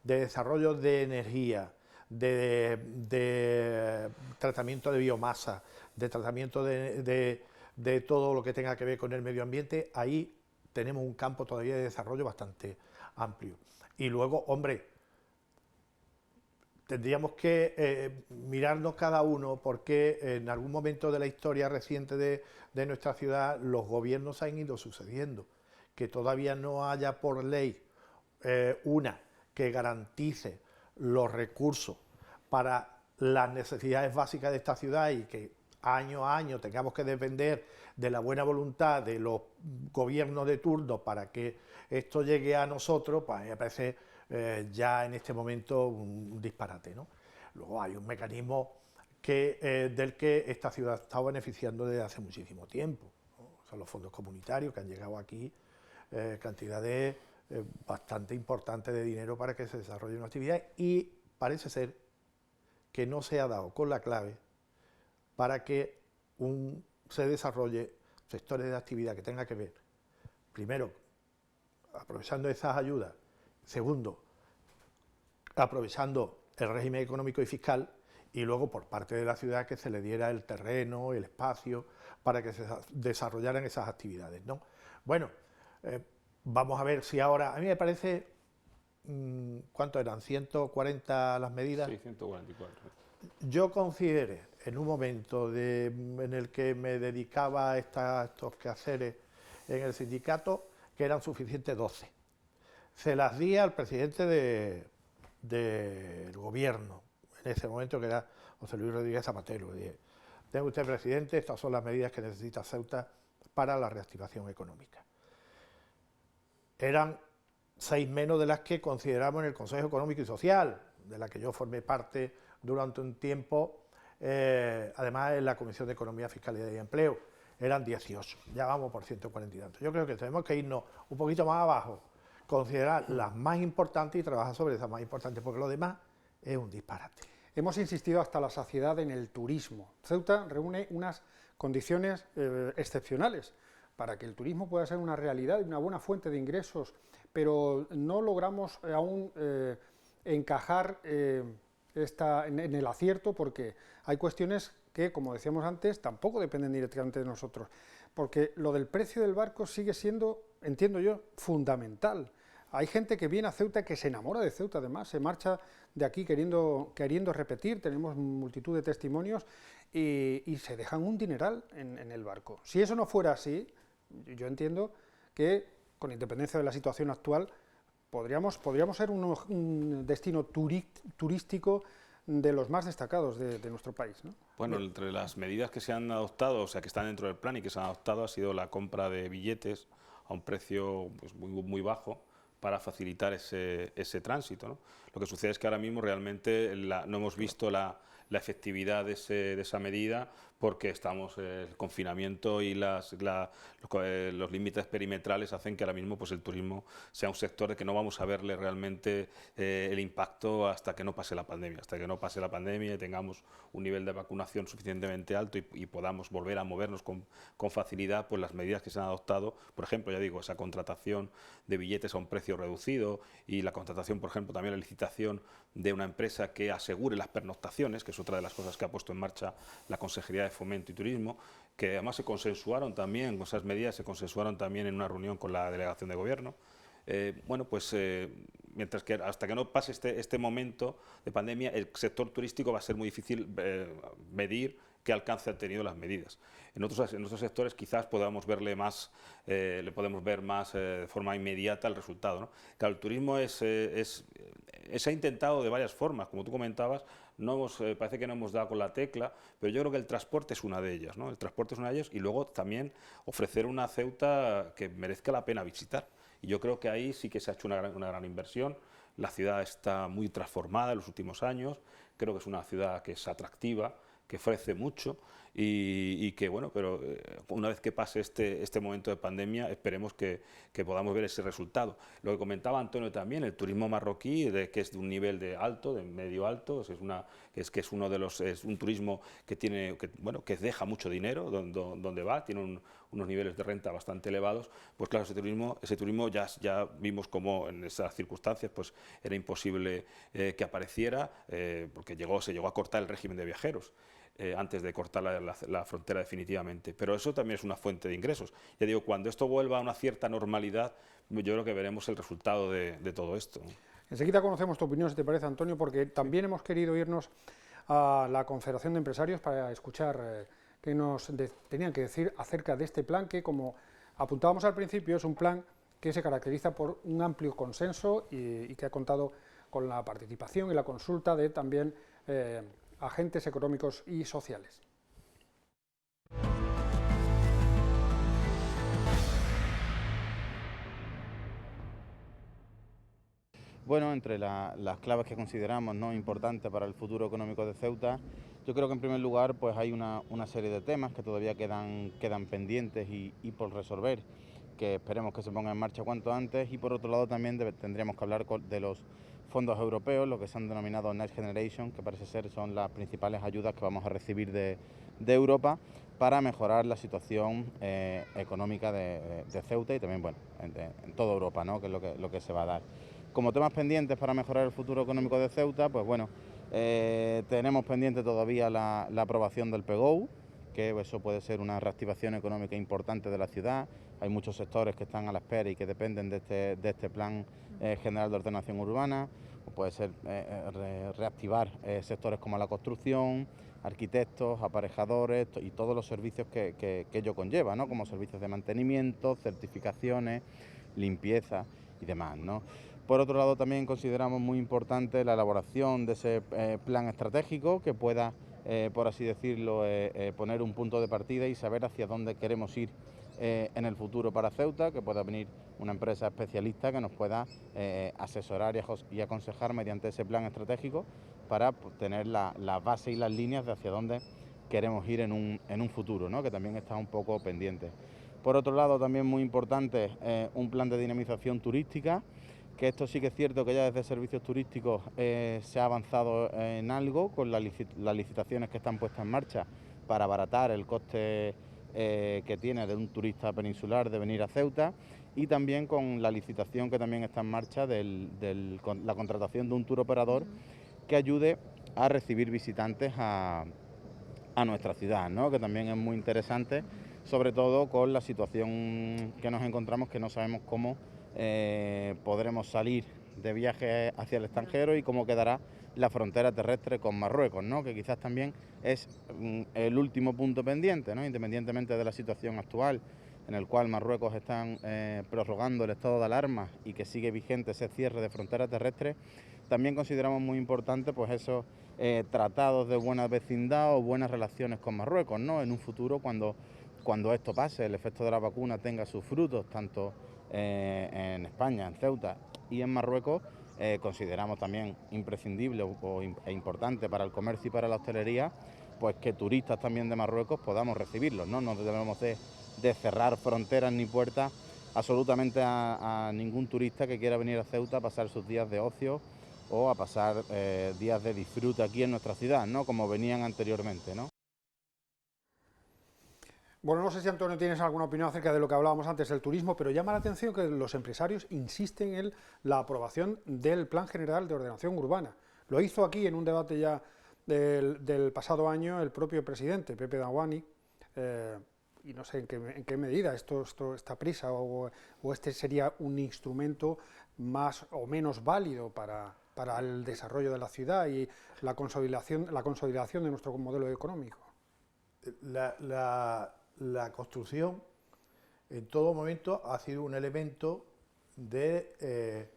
de desarrollo de energía, de tratamiento de biomasa, de tratamiento de todo lo que tenga que ver con el medio ambiente. Ahí tenemos un campo todavía de desarrollo bastante amplio. Y luego, hombre, tendríamos que mirarnos cada uno, porque en algún momento de la historia reciente de nuestra ciudad los gobiernos han ido sucediendo. Que todavía no haya por ley una que garantice los recursos para las necesidades básicas de esta ciudad y que año a año tengamos que depender de la buena voluntad de los gobiernos de turno para que esto llegue a nosotros, pues a mí me parece ya en este momento un disparate, ¿no? Luego hay un mecanismo del que esta ciudad ha estado beneficiando desde hace muchísimo tiempo, ¿no? Son los fondos comunitarios que han llegado aquí, cantidades bastante importantes de dinero para que se desarrolle una actividad, y parece ser que no se ha dado con la clave para que se desarrolle sectores de actividad que tenga que ver, primero, aprovechando esas ayudas, segundo, aprovechando el régimen económico y fiscal, y luego por parte de la ciudad que se le diera el terreno, el espacio, para que se desarrollaran esas actividades, ¿no? Bueno, vamos a ver si ahora, a mí me parece, ¿cuánto eran? ¿140 las medidas? Sí, 144. Yo consideré, en un momento en el que me dedicaba a estos quehaceres en el sindicato, que eran suficientes 12. Se las di al presidente del gobierno, en ese momento, que era José Luis Rodríguez Zapatero. Le dije: tenga usted, presidente, estas son las medidas que necesita Ceuta para la reactivación económica. Eran 6 menos de las que consideramos en el Consejo Económico y Social, de la que yo formé parte durante un tiempo, además en la Comisión de Economía, Fiscalidad y Empleo. Eran 18, ya vamos por 140 y tantos. Yo creo que tenemos que irnos un poquito más abajo, considerar las más importantes y trabajar sobre esas más importantes, porque lo demás es un disparate. Hemos insistido hasta la saciedad en el turismo. Ceuta reúne unas condiciones excepcionales para que el turismo pueda ser una realidad y una buena fuente de ingresos, pero no logramos aún encajar en el acierto, porque hay cuestiones que, como decíamos antes, tampoco dependen directamente de nosotros, porque lo del precio del barco sigue siendo, entiendo yo, fundamental. Hay gente que viene a Ceuta, que se enamora de Ceuta, además, se marcha de aquí queriendo repetir, tenemos multitud de testimonios, y se dejan un dineral en el barco. Si eso no fuera así, yo entiendo que, con independencia de la situación actual, podríamos ser un destino turístico de los más destacados de nuestro país, ¿no? Bueno, entre las medidas que se han adoptado, o sea, que están dentro del plan y que se han adoptado, ha sido la compra de billetes a un precio pues, muy bajo, para facilitar ese tránsito, ¿no? Lo que sucede es que ahora mismo realmente no hemos visto la efectividad de esa medida, porque el confinamiento y los límites perimetrales hacen que ahora mismo pues, el turismo sea un sector de que no vamos a verle realmente el impacto hasta que no pase la pandemia. Hasta que no pase la pandemia y tengamos un nivel de vacunación suficientemente alto y podamos volver a movernos con facilidad, pues las medidas que se han adoptado, por ejemplo, ya digo, esa contratación de billetes a un precio reducido y la contratación, por ejemplo, también la licitación de una empresa que asegure las pernoctaciones, que es otra de las cosas que ha puesto en marcha la Consejería de Fomento y Turismo, que además se consensuaron también, esas medidas se consensuaron también en una reunión con la delegación de gobierno. Mientras que hasta que no pase este momento de pandemia, el sector turístico va a ser muy difícil medir qué alcance han tenido las medidas. En otros sectores quizás podamos verle más, le podemos ver más de forma inmediata el resultado, ¿no? Claro, el turismo se ha intentado de varias formas, como tú comentabas. Parece que no hemos dado con la tecla, pero yo creo que el transporte es una de ellas, ¿no? El transporte es una de ellas, y luego también ofrecer una Ceuta que merezca la pena visitar. Y yo creo que ahí sí que se ha hecho una gran inversión. La ciudad está muy transformada en los últimos años. Creo que es una ciudad que es atractiva, que ofrece mucho y que, bueno, pero una vez que pase este momento de pandemia, esperemos que podamos ver ese resultado. Lo que comentaba Antonio también, el turismo marroquí, que es de un nivel de medio alto, es un turismo que deja mucho dinero donde va, tiene unos niveles de renta bastante elevados. Pues claro, ese turismo ya vimos cómo en esas circunstancias pues era imposible que apareciera, porque se llegó a cortar el régimen de viajeros antes de cortar la frontera definitivamente. Pero eso también es una fuente de ingresos. Ya digo, cuando esto vuelva a una cierta normalidad, yo creo que veremos el resultado de todo esto. Enseguida conocemos tu opinión, si te parece, Antonio, porque también hemos querido irnos a la Confederación de Empresarios para escuchar qué nos tenían que decir acerca de este plan, que, como apuntábamos al principio, es un plan que se caracteriza por un amplio consenso y que ha contado con la participación y la consulta de también agentes económicos y sociales. Bueno, entre las claves que consideramos importantes para el futuro económico de Ceuta, yo creo que en primer lugar pues hay una serie de temas que todavía quedan pendientes y por resolver, que esperemos que se pongan en marcha cuanto antes, y por otro lado también tendríamos que hablar de los fondos europeos, lo que se han denominado Next Generation, que parece ser son las principales ayudas que vamos a recibir de Europa para mejorar la situación económica de Ceuta y también en toda Europa, ¿no? Que es lo que se va a dar. Como temas pendientes para mejorar el futuro económico de Ceuta, pues bueno, tenemos pendiente todavía la aprobación del PGOU, que eso puede ser una reactivación económica importante de la ciudad. Hay muchos sectores que están a la espera y que dependen de este plan general de ordenación urbana. Puede ser reactivar sectores como la construcción, arquitectos, aparejadores y todos los servicios que ello conlleva, ¿no? Como servicios de mantenimiento, certificaciones, limpieza y demás, ¿no? Por otro lado, también consideramos muy importante la elaboración de ese plan estratégico que pueda por así decirlo, poner un punto de partida y saber hacia dónde queremos ir en el futuro para Ceuta, que pueda venir una empresa especialista que nos pueda asesorar y aconsejar mediante ese plan estratégico para tener la base y las líneas de hacia dónde queremos ir en un futuro, ¿no? Que también está un poco pendiente. Por otro lado, también muy importante, un plan de dinamización turística, que esto sí que es cierto que ya desde servicios turísticos se ha avanzado en algo con las licitaciones que están puestas en marcha para abaratar el coste que tiene de un turista peninsular de venir a Ceuta, y también con la licitación que también está en marcha con la contratación de un tour operador que ayude a recibir visitantes a nuestra ciudad, ¿no? Que también es muy interesante, sobre todo con la situación que nos encontramos, que no sabemos cómo podremos salir de viaje hacia el extranjero y cómo quedará la frontera terrestre con Marruecos, ¿no? Que quizás también es el último punto pendiente, ¿no? Independientemente de la situación actual en el cual Marruecos están prorrogando el estado de alarma y que sigue vigente ese cierre de frontera terrestre, también consideramos muy importante pues esos tratados de buena vecindad o buenas relaciones con Marruecos, ¿no? En un futuro, cuando esto pase, el efecto de la vacuna tenga sus frutos, tanto en España, en Ceuta y en Marruecos, consideramos también imprescindible e importante para el comercio y para la hostelería, pues que turistas también de Marruecos podamos recibirlos, ¿no? No debemos de cerrar fronteras ni puertas absolutamente a ningún turista que quiera venir a Ceuta a pasar sus días de ocio o a pasar días de disfrute aquí en nuestra ciudad, ¿no? Como venían anteriormente, ¿no? Bueno, no sé si, Antonio, tienes alguna opinión acerca de lo que hablábamos antes del turismo, pero llama la atención que los empresarios insisten en la aprobación del Plan General de Ordenación Urbana. Lo hizo aquí en un debate ya del pasado año el propio presidente, Pepe Daguani, y no sé en qué medida esta prisa o este sería un instrumento más o menos válido para el desarrollo de la ciudad y la consolidación de nuestro modelo económico. La construcción en todo momento ha sido un elemento de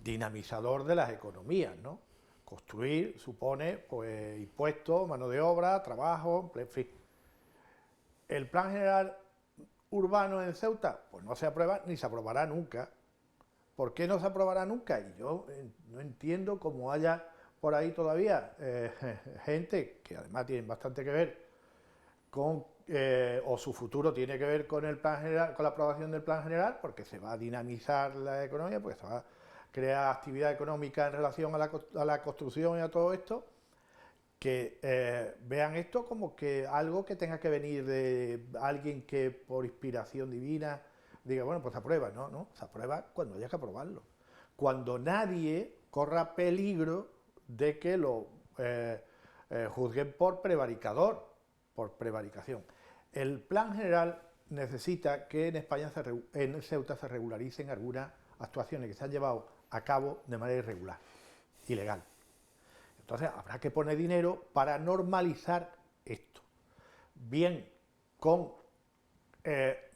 dinamizador de las economías, ¿no? Construir supone pues impuestos, mano de obra, trabajo, en fin. El Plan General Urbano en Ceuta, pues no se aprueba ni se aprobará nunca. ¿Por qué no se aprobará nunca? Y yo no entiendo cómo haya por ahí todavía gente que además tienen bastante que ver con o su futuro tiene que ver con el Plan General, con la aprobación del Plan General, porque se va a dinamizar la economía, porque se va a crear actividad económica en relación a la construcción y a todo esto, que vean esto como que algo que tenga que venir de alguien que por inspiración divina diga, bueno, pues se aprueba. No, se aprueba cuando haya que aprobarlo. Cuando nadie corra peligro de que lo juzguen por prevaricador, por prevaricación. El Plan General necesita que en España, en Ceuta, se regularicen algunas actuaciones que se han llevado a cabo de manera irregular, ilegal. Entonces habrá que poner dinero para normalizar esto. Bien con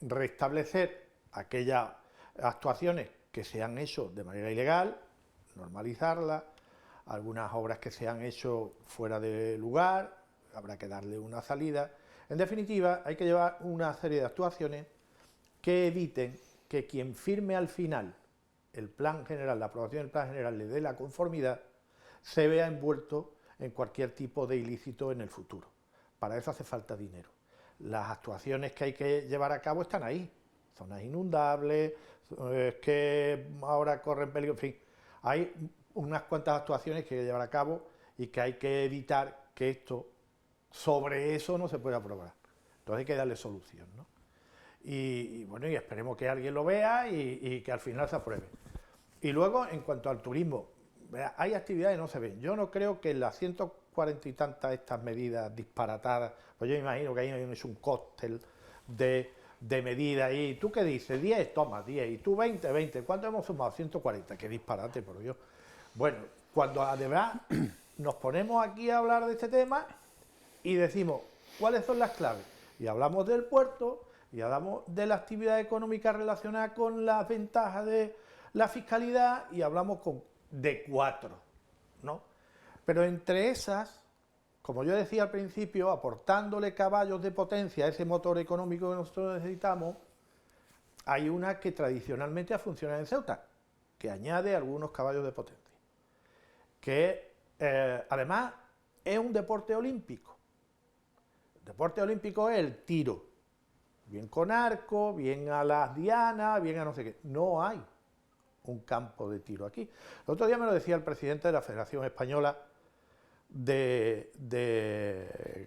restablecer aquellas actuaciones que se han hecho de manera ilegal, normalizarlas, algunas obras que se han hecho fuera de lugar, habrá que darle una salida. En definitiva, hay que llevar una serie de actuaciones que eviten que quien firme al final el Plan General, la aprobación del Plan General, le dé la conformidad, se vea envuelto en cualquier tipo de ilícito en el futuro. Para eso hace falta dinero. Las actuaciones que hay que llevar a cabo están ahí. Zonas inundables, que ahora corren peligro, en fin. Hay unas cuantas actuaciones que hay que llevar a cabo y que hay que evitar que esto, sobre eso no se pueda aprobar. Entonces hay que darle solución, ¿no? Y bueno, y esperemos que alguien lo vea y que al final se apruebe. Y luego, en cuanto al turismo, hay actividades que no se ven. Yo no creo que las 140 y tantas estas medidas disparatadas, pues yo imagino que ahí es un cóctel de medidas y ¿tú qué dices? 10, toma 10, y tú 20, 20, ¿cuánto hemos sumado? 140, qué disparate, por Dios. Bueno, cuando además nos ponemos aquí a hablar de este tema y decimos, ¿cuáles son las claves? Y hablamos del puerto, y hablamos de la actividad económica relacionada con las ventajas de la fiscalidad, y hablamos de 4, ¿no? Pero entre esas como yo decía al principio, aportándole caballos de potencia a ese motor económico que nosotros necesitamos, hay una que tradicionalmente ha funcionado en Ceuta, que añade algunos caballos de potencia, que además es un deporte olímpico. El deporte olímpico es el tiro, bien con arco, bien a las dianas, bien a no sé qué. No hay un campo de tiro aquí. El otro día me lo decía el presidente de la Federación Española de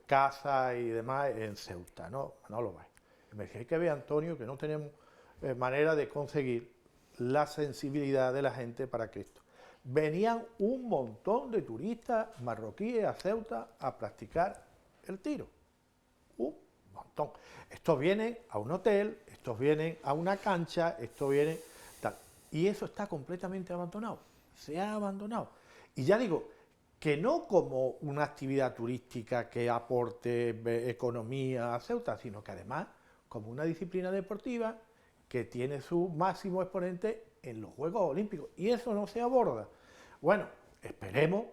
caza y demás en Ceuta, ¿no? Manolo Valls. Y me decía, hay que ver, Antonio, que no tenemos manera de conseguir la sensibilidad de la gente para que esto. Venían un montón de turistas marroquíes a Ceuta a practicar el tiro. Un montón. Estos vienen a un hotel, estos vienen a una cancha, estos vienen tal. Y eso está completamente abandonado. Se ha abandonado. Y ya digo, que no como una actividad turística que aporte economía a Ceuta, sino que además como una disciplina deportiva que tiene su máximo exponente en los Juegos Olímpicos. Y eso no se aborda. Bueno, esperemos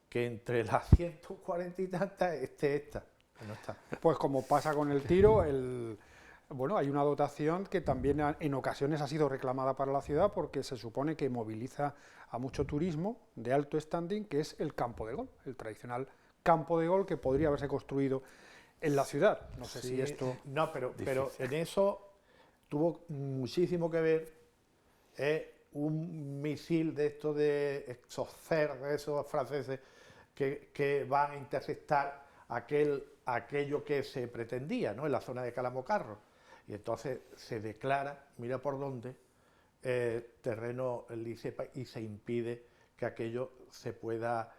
que entre las 140 y tantas esté esta. No está. Pues como pasa con el tiro, bueno, hay una dotación que también en ocasiones ha sido reclamada para la ciudad porque se supone que moviliza a mucho turismo de alto standing, que es el campo de golf, el tradicional campo de golf que podría haberse construido en la ciudad. No sé si esto... No, pero en eso tuvo muchísimo que ver un misil de estos de Exocet, de esos franceses que van a interceptar aquello que se pretendía, ¿no?, en la zona de Calamocarro. Y entonces se declara, mira por dónde, terreno LICEPA, y se impide que aquello se pueda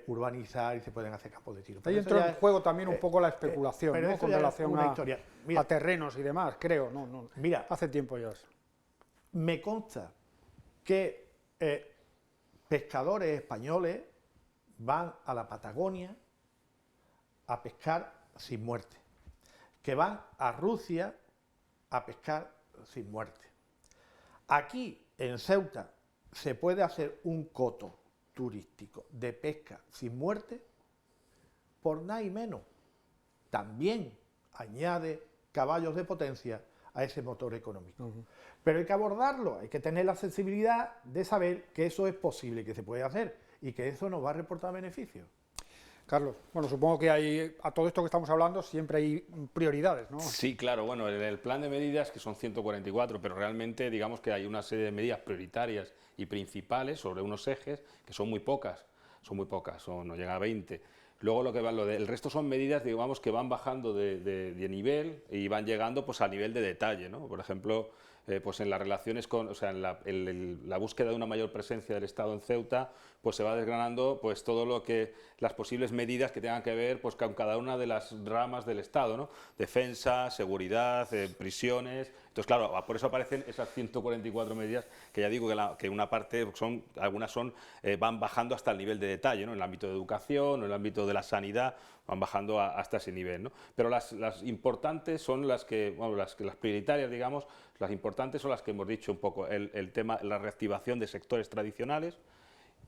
urbanizar y se pueden hacer campos de tiro. Ahí entró en juego también un poco la especulación, ¿no?, con relación a terrenos y demás, creo. Mira, hace tiempo ya. Me consta que pescadores españoles van a la Patagonia a pescar sin muerte, que van a Rusia a pescar sin muerte. Aquí en Ceuta se puede hacer un coto turístico de pesca sin muerte por nada y menos. También añade caballos de potencia a ese motor económico. Pero hay que abordarlo, hay que tener la sensibilidad de saber que eso es posible, que se puede hacer y que eso nos va a reportar beneficios. Carlos, bueno, supongo que hay, a todo esto que estamos hablando, siempre hay prioridades, ¿no? Sí, claro, bueno, el plan de medidas, que son 144, pero realmente digamos que hay una serie de medidas prioritarias y principales sobre unos ejes que son muy pocas, no llega a 20. Luego el resto son medidas, digamos, que van bajando de nivel y van llegando pues a nivel de detalle, ¿no? Por ejemplo, pues en las relaciones en la búsqueda de una mayor presencia del Estado en Ceuta, pues se va desgranando pues todo las posibles medidas que tengan que ver pues con cada una de las ramas del Estado, ¿no? Defensa, seguridad, prisiones. Entonces, claro, por eso aparecen esas 144 medidas que ya digo que una parte algunas van bajando hasta el nivel de detalle, ¿no? En el ámbito de educación, en el ámbito de la sanidad, van bajando hasta ese nivel, ¿no? Pero las importantes son las prioritarias, digamos, las importantes son las que hemos dicho un poco, el tema, la reactivación de sectores tradicionales,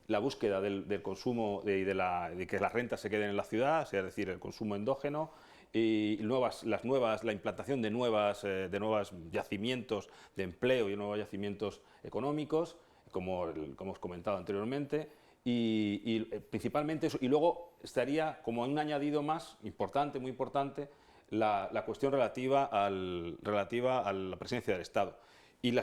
la búsqueda del consumo de que las rentas se queden en la ciudad, es decir, el consumo endógeno, y la implantación de nuevos yacimientos de empleo y nuevos yacimientos económicos, como hemos comentado anteriormente, y principalmente eso. Y luego estaría como un añadido más importante, muy importante, la cuestión relativa a la presencia del Estado. Y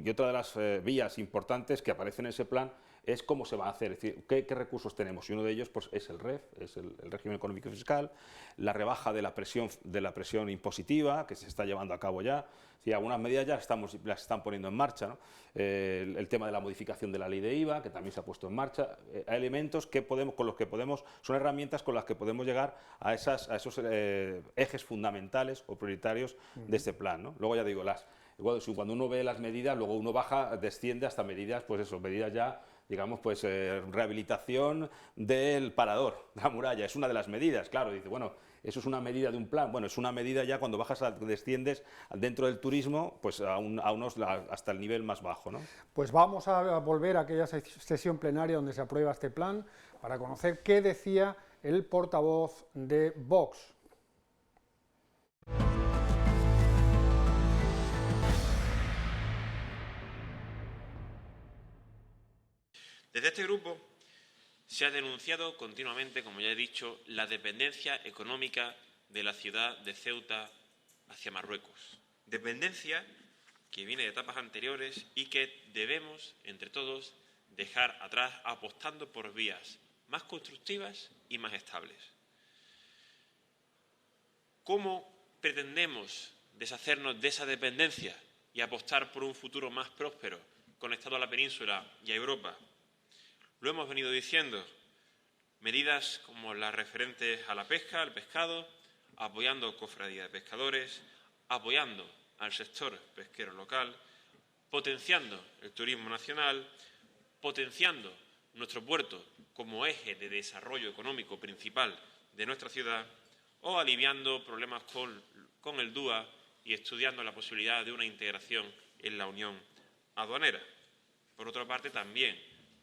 otra de las vías importantes que aparecen en ese plan es cómo se va a hacer, es decir, qué recursos tenemos. Y uno de ellos pues, es el REF, es el régimen económico y fiscal, la rebaja de la presión impositiva que se está llevando a cabo ya. Sí, algunas medidas ya las están poniendo en marcha, ¿no? El tema de la modificación de la ley de IVA, que también se ha puesto en marcha. Hay elementos son herramientas con las que podemos llegar a esos ejes fundamentales o prioritarios de este plan, ¿no? Luego ya digo, cuando uno ve las medidas, luego uno desciende hasta medidas, pues eso, medidas ya, digamos, pues rehabilitación del parador, de la muralla, es una de las medidas, claro, dice, bueno, eso es una medida de un plan, bueno, es una medida ya cuando desciendes dentro del turismo, pues hasta el nivel más bajo, ¿no? Pues vamos a volver a aquella sesión plenaria donde se aprueba este plan para conocer qué decía el portavoz de Vox. Desde este grupo se ha denunciado continuamente, como ya he dicho, la dependencia económica de la ciudad de Ceuta hacia Marruecos. Dependencia que viene de etapas anteriores y que debemos, entre todos, dejar atrás apostando por vías más constructivas y más estables. ¿Cómo pretendemos deshacernos de esa dependencia y apostar por un futuro más próspero, conectado a la península y a Europa? Lo hemos venido diciendo, medidas como las referentes a la pesca, al pescado, apoyando cofradías de pescadores, apoyando al sector pesquero local, potenciando el turismo nacional, potenciando nuestro puerto como eje de desarrollo económico principal de nuestra ciudad, o aliviando problemas con el DUA y estudiando la posibilidad de una integración en la Unión Aduanera. Por otra parte, también,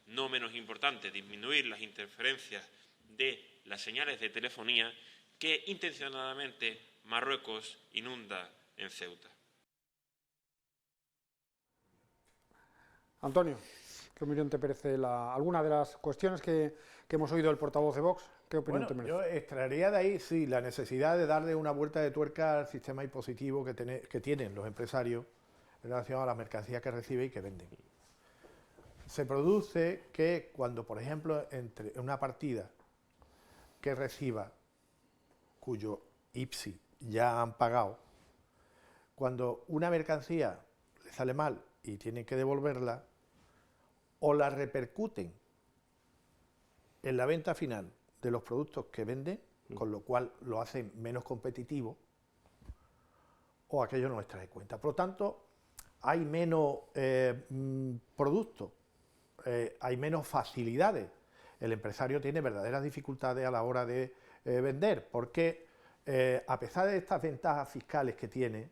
no menos importante, disminuir las interferencias de las señales de telefonía que intencionadamente Marruecos inunda en Ceuta. Antonio, ¿qué opinión te merece alguna de las cuestiones que hemos oído del portavoz de Vox? ¿Qué opinión te merece? Yo extraería de ahí, sí, la necesidad de darle una vuelta de tuerca al sistema impositivo que tienen los empresarios en relación a las mercancías que reciben y que venden. Se produce que cuando, por ejemplo, entre una partida que reciba, cuyo IPSI ya han pagado, cuando una mercancía le sale mal y tienen que devolverla, o la repercuten en la venta final de los productos que venden, con lo cual lo hacen menos competitivo, o aquello no les trae cuenta. Por lo tanto, hay menos productos, hay menos facilidades. El empresario tiene verdaderas dificultades a la hora de vender, porque a pesar de estas ventajas fiscales que tiene,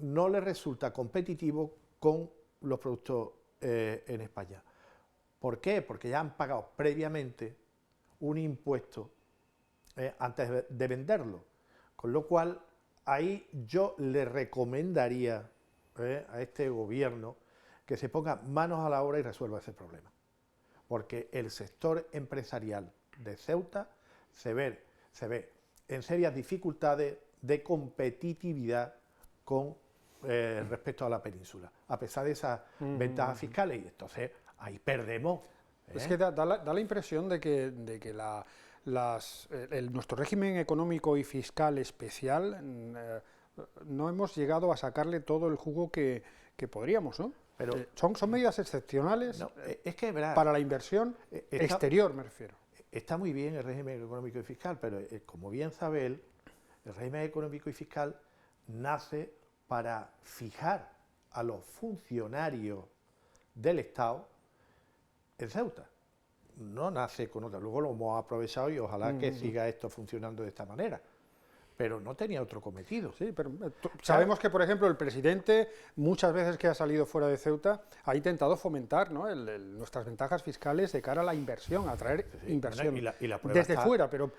no le resulta competitivo con los productos en España. ¿Por qué? Porque ya han pagado previamente un impuesto antes de venderlo, con lo cual ahí yo le recomendaría a este gobierno que se ponga manos a la obra y resuelva ese problema, porque el sector empresarial de Ceuta se ve en serias dificultades de competitividad con respecto a la península, a pesar de esas ventajas fiscales, y entonces ahí perdemos. Es que da la impresión de que nuestro régimen económico y fiscal especial no hemos llegado a sacarle todo el jugo que podríamos, ¿no? Pero son medidas excepcionales es que, verás, para la inversión exterior, me refiero. Está muy bien el régimen económico y fiscal, pero como bien sabe él, el régimen económico y fiscal nace para fijar a los funcionarios del Estado en Ceuta. No nace con otra. Luego lo hemos aprovechado y ojalá que siga esto funcionando de esta manera. Pero no tenía otro cometido. Sí, pero sabemos que, por ejemplo, el presidente, muchas veces que ha salido fuera de Ceuta, ha intentado fomentar, ¿no?, nuestras ventajas fiscales de cara a la inversión, a atraer inversión y la prueba desde está... fuera, pero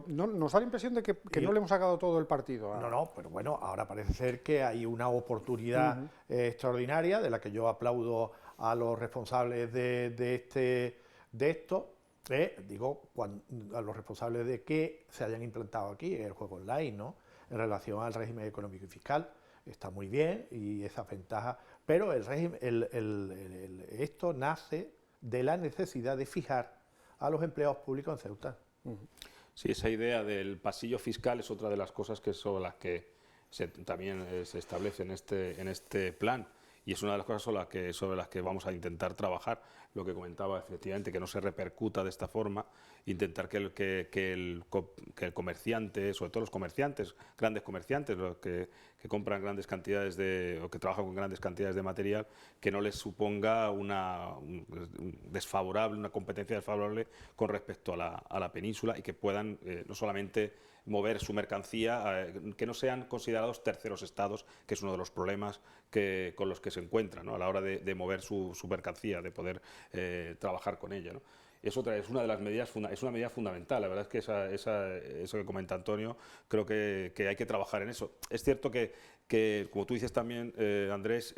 no, nos da la impresión de que no le hemos sacado todo el partido. No, pero bueno, ahora parece ser que hay una oportunidad extraordinaria, de la que yo aplaudo a los responsables de esto. A los responsables de que se hayan implantado aquí el juego online, ¿no?, en relación al régimen económico y fiscal. Está muy bien y esas ventajas, pero esto nace de la necesidad de fijar a los empleados públicos en Ceuta. Sí, esa idea del pasillo fiscal es otra de las cosas sobre las que también se establece en este plan. Y es una de las cosas sobre las que vamos a intentar trabajar, lo que comentaba, efectivamente, que no se repercuta de esta forma, intentar que el comerciante, sobre todo los comerciantes, grandes comerciantes, los que compran grandes cantidades o que trabajan con grandes cantidades de material, que no les suponga una competencia desfavorable con respecto a la península, y que puedan no solamente mover su mercancía, que no sean considerados terceros estados, que es uno de los problemas con los que se encuentran, ¿no?, a la hora de mover su mercancía, de poder trabajar con ella, ¿no? es una de las medidas, es una medida fundamental. La verdad es que eso que comenta Antonio, creo que hay que trabajar en eso. Es cierto que como tú dices también, Andrés,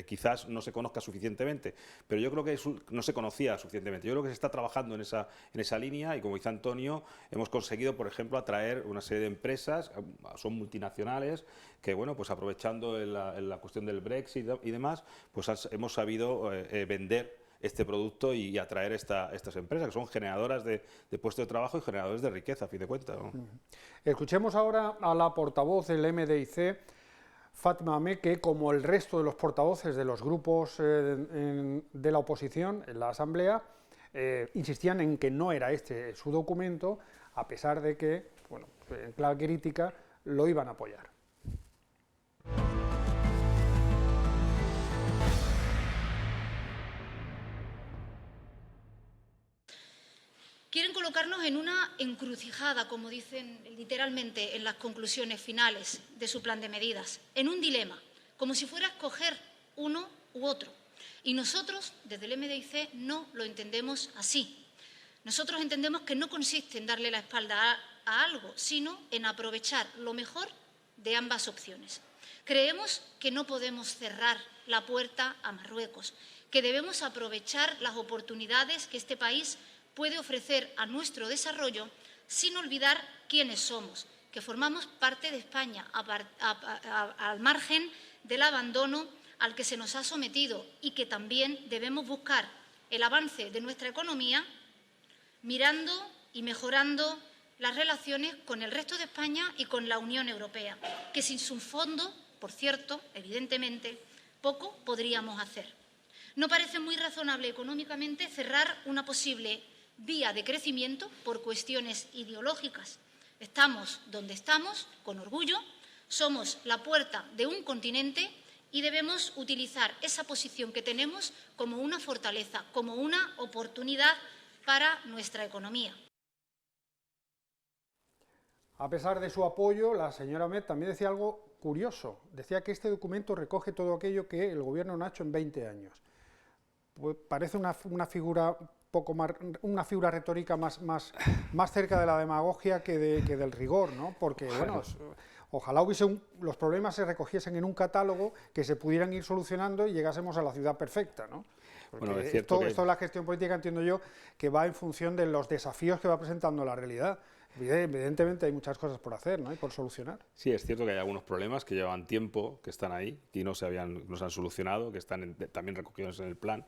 quizás no se conozca suficientemente, pero yo creo que no se conocía suficientemente. Yo creo que se está trabajando en esa línea y, como dice Antonio, hemos conseguido, por ejemplo, atraer una serie de empresas, son multinacionales, que, bueno, pues aprovechando la cuestión del Brexit y demás, pues hemos sabido vender este producto y atraer estas empresas, que son generadoras de puestos de trabajo y generadores de riqueza, a fin de cuentas, ¿no? Escuchemos ahora a la portavoz del MDIC, Fátima Ahmed, que, como el resto de los portavoces de los grupos de la oposición en la Asamblea, insistían en que no era este su documento, a pesar de que, bueno, en clave crítica, lo iban a apoyar. Quieren colocarnos en una encrucijada, como dicen literalmente en las conclusiones finales de su plan de medidas, en un dilema, como si fuera a escoger uno u otro. Y nosotros, desde el MDIC, no lo entendemos así. Nosotros entendemos que no consiste en darle la espalda a algo, sino en aprovechar lo mejor de ambas opciones. Creemos que no podemos cerrar la puerta a Marruecos, que debemos aprovechar las oportunidades que este país puede ofrecer a nuestro desarrollo, sin olvidar quiénes somos, que formamos parte de España, al margen del abandono al que se nos ha sometido, y que también debemos buscar el avance de nuestra economía mirando y mejorando las relaciones con el resto de España y con la Unión Europea, que sin su fondo, por cierto, evidentemente, poco podríamos hacer. No parece muy razonable económicamente cerrar una posible vía de crecimiento por cuestiones ideológicas. Estamos donde estamos, con orgullo, somos la puerta de un continente y debemos utilizar esa posición que tenemos como una fortaleza, como una oportunidad para nuestra economía. A pesar de su apoyo, la señora Ahmed también decía algo curioso. Decía que este documento recoge todo aquello que el Gobierno no ha hecho en 20 años. Pues parece una figura poco más, una figura retórica más cerca de la demagogia que del rigor, ¿no? Porque, bueno, ojalá los problemas se recogiesen en un catálogo, que se pudieran ir solucionando y llegásemos a la ciudad perfecta, ¿no? Porque bueno, es cierto esto de la gestión política, entiendo yo, que va en función de los desafíos que va presentando la realidad. Evidentemente hay muchas cosas por hacer, ¿no? Y por solucionar. Sí, es cierto que hay algunos problemas que llevan tiempo, que están ahí y no se han solucionado, que están también recogidos en el plan.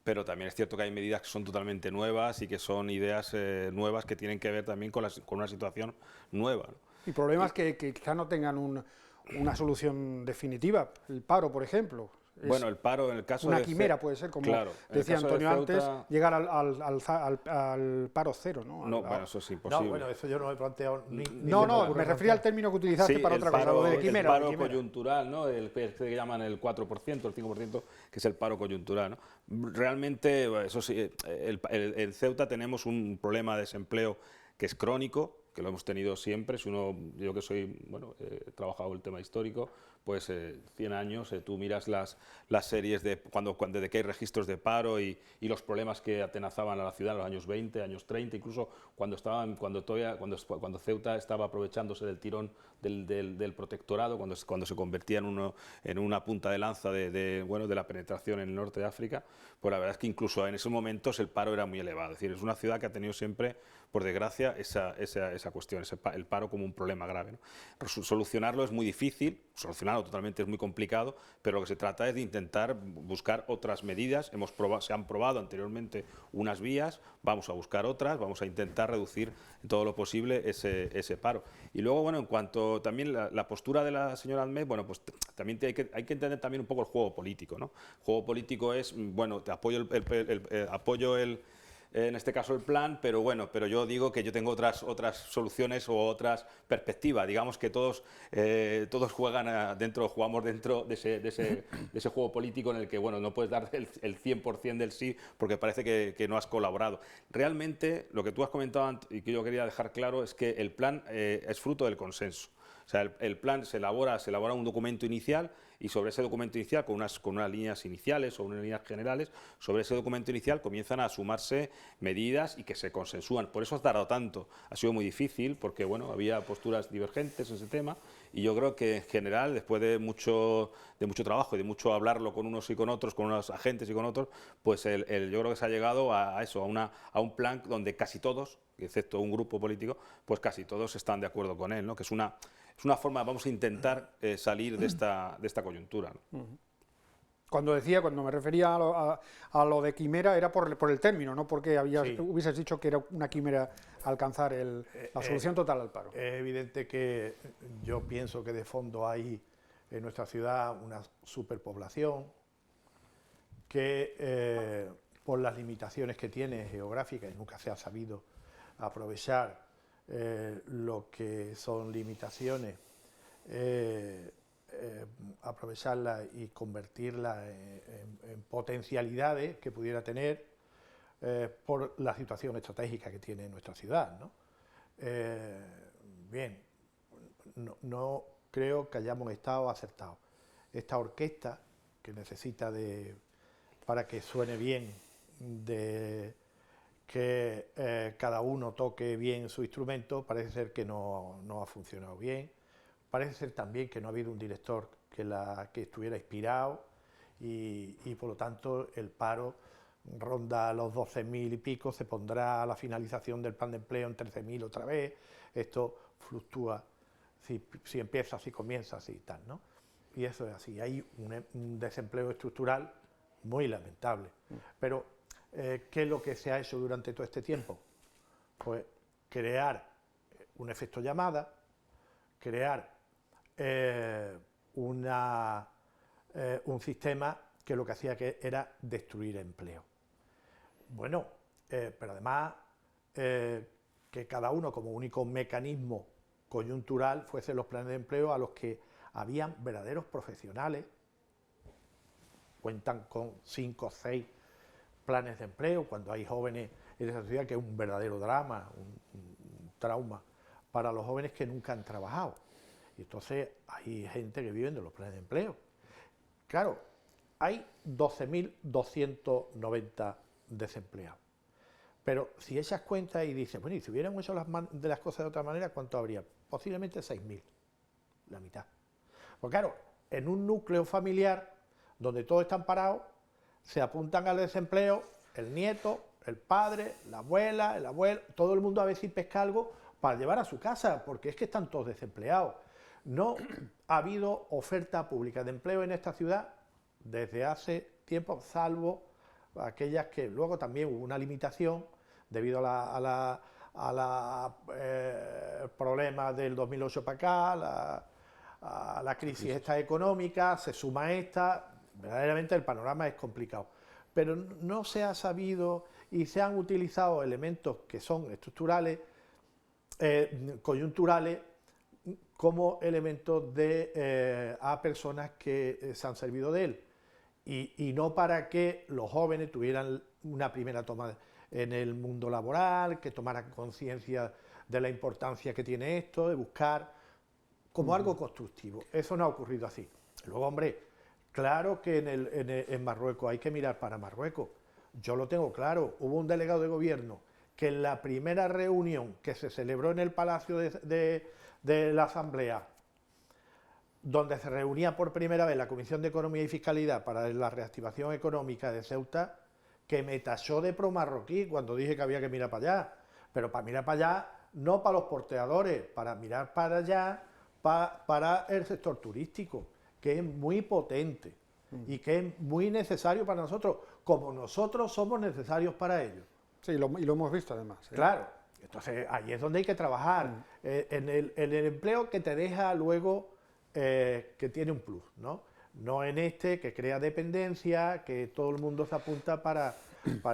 Pero también es cierto que hay medidas que son totalmente nuevas y que son ideas nuevas que tienen que ver también con una situación nueva, ¿no? Y problemas que quizá no tengan una solución definitiva. El paro, por ejemplo. Bueno, el paro en el caso de... Una quimera puede ser, como decía Antonio antes, llegar al paro cero, ¿no? No, bueno, eso es imposible. No, bueno, eso yo no me he planteado ni No, me refería al término que utilizaste para otra cosa, lo de quimera. El paro coyuntural, ¿no? El que llaman el 4%, el 5%, que es el paro coyuntural, ¿no? Realmente, eso sí, en Ceuta tenemos un problema de desempleo que es crónico, que lo hemos tenido siempre. Si yo que soy, bueno, he trabajado el tema histórico, pues 100 años, tú miras las series de de que hay registros de paro y los problemas que atenazaban a la ciudad en los años 20, años 30, incluso cuando Ceuta estaba aprovechándose del tirón del protectorado, cuando se convertía en una punta de lanza de la penetración en el norte de África, pues la verdad es que incluso en esos momentos el paro era muy elevado. Es decir, es una ciudad que ha tenido siempre, por desgracia, esa cuestión, el paro como un problema grave, ¿no? Solucionarlo es muy difícil, solucionarlo totalmente es muy complicado, pero lo que se trata es de intentar buscar otras medidas. Se han probado anteriormente unas vías, vamos a buscar otras, vamos a intentar reducir en todo lo posible ese paro. Y luego, bueno, en cuanto también la postura de la señora Ahmed, bueno, pues también hay que entender también un poco el juego político, ¿no? El juego político es, bueno, te apoyo en este caso el plan, pero yo digo que yo tengo otras soluciones o otras perspectivas. Digamos que todos jugamos dentro de ese juego político en el que, bueno, no puedes dar el 100% del sí porque parece que no has colaborado. Realmente, lo que tú has comentado y que yo quería dejar claro es que el plan es fruto del consenso. O sea, el plan se elabora un documento inicial y sobre ese documento inicial, con unas líneas iniciales o unas líneas generales, sobre ese documento inicial comienzan a sumarse medidas y que se consensúan. Por eso ha tardado tanto. Ha sido muy difícil porque, bueno, había posturas divergentes en ese tema y yo creo que en general, después de mucho trabajo y de mucho hablarlo con unos y con otros, con unos agentes y con otros, pues yo creo que se ha llegado a eso, a un plan donde casi todos, excepto un grupo político, pues casi todos están de acuerdo con él, ¿no? Que es una forma, vamos a intentar salir de esta coyuntura, ¿no? Cuando me refería a lo de quimera, era por el término, no porque hubieses dicho que era una quimera alcanzar la solución total al paro. Es evidente que yo pienso que de fondo hay en nuestra ciudad una superpoblación que por las limitaciones que tiene geográficas y nunca se ha sabido aprovechar lo que son limitaciones, aprovecharlas y convertirlas en potencialidades que pudiera tener por la situación estratégica que tiene nuestra ciudad, ¿no? Bien, no creo que hayamos estado acertados. Esta orquesta que necesita para que suene bien, de que cada uno toque bien su instrumento, parece ser que no ha funcionado bien. Parece ser también que no ha habido un director que estuviera inspirado y por lo tanto el paro ronda los 12.000 y pico, se pondrá a la finalización del plan de empleo en 13.000 otra vez. Esto fluctúa, si empieza, si comienza, así y tal, ¿no? Y eso es así, hay un desempleo estructural muy lamentable. Pero, ¿qué es lo que se ha hecho durante todo este tiempo? Pues crear un efecto llamada, crear un sistema que lo que hacía era destruir empleo. Bueno, pero además que cada uno como único mecanismo coyuntural fuesen los planes de empleo a los que habían verdaderos profesionales, cuentan con 5 o 6 planes de empleo, cuando hay jóvenes en esa sociedad, que es un verdadero drama, un trauma para los jóvenes que nunca han trabajado. Y entonces hay gente que vive de los planes de empleo. Claro, hay 12.290 desempleados. Pero si echas cuenta y dices, bueno, y si hubieran hecho las cosas de otra manera, ¿cuánto habría? Posiblemente 6.000, la mitad. Pues claro, en un núcleo familiar donde todos están parados, se apuntan al desempleo el nieto, el padre, la abuela, el abuelo, todo el mundo a ver si pesca algo para llevar a su casa, porque es que están todos desempleados. No ha habido oferta pública de empleo en esta ciudad desde hace tiempo, salvo aquellas que luego también hubo una limitación debido a problemas del 2008 para acá, a la crisis esta económica, se suma esta, verdaderamente el panorama es complicado. Pero no se ha sabido y se han utilizado elementos que son estructurales, coyunturales, como elementos a personas que se han servido de él. Y no para que los jóvenes tuvieran una primera toma en el mundo laboral, que tomaran conciencia de la importancia que tiene esto, de buscar como algo constructivo. Eso no ha ocurrido así. Luego, hombre, claro que en Marruecos hay que mirar para Marruecos. Yo lo tengo claro. Hubo un delegado de gobierno que en la primera reunión que se celebró en el Palacio de la Asamblea, donde se reunía por primera vez la Comisión de Economía y Fiscalidad para la reactivación económica de Ceuta, que me tachó de promarroquí cuando dije que había que mirar para allá. Pero para mirar para allá, no para los porteadores, para mirar para allá, para el sector turístico, que es muy potente y que es muy necesario para nosotros, como nosotros somos necesarios para ellos. Sí, y lo hemos visto además. Claro, entonces ahí es donde hay que trabajar, en el empleo que te deja luego, que tiene un plus, ¿no? No en este que crea dependencia, que todo el mundo se apunta para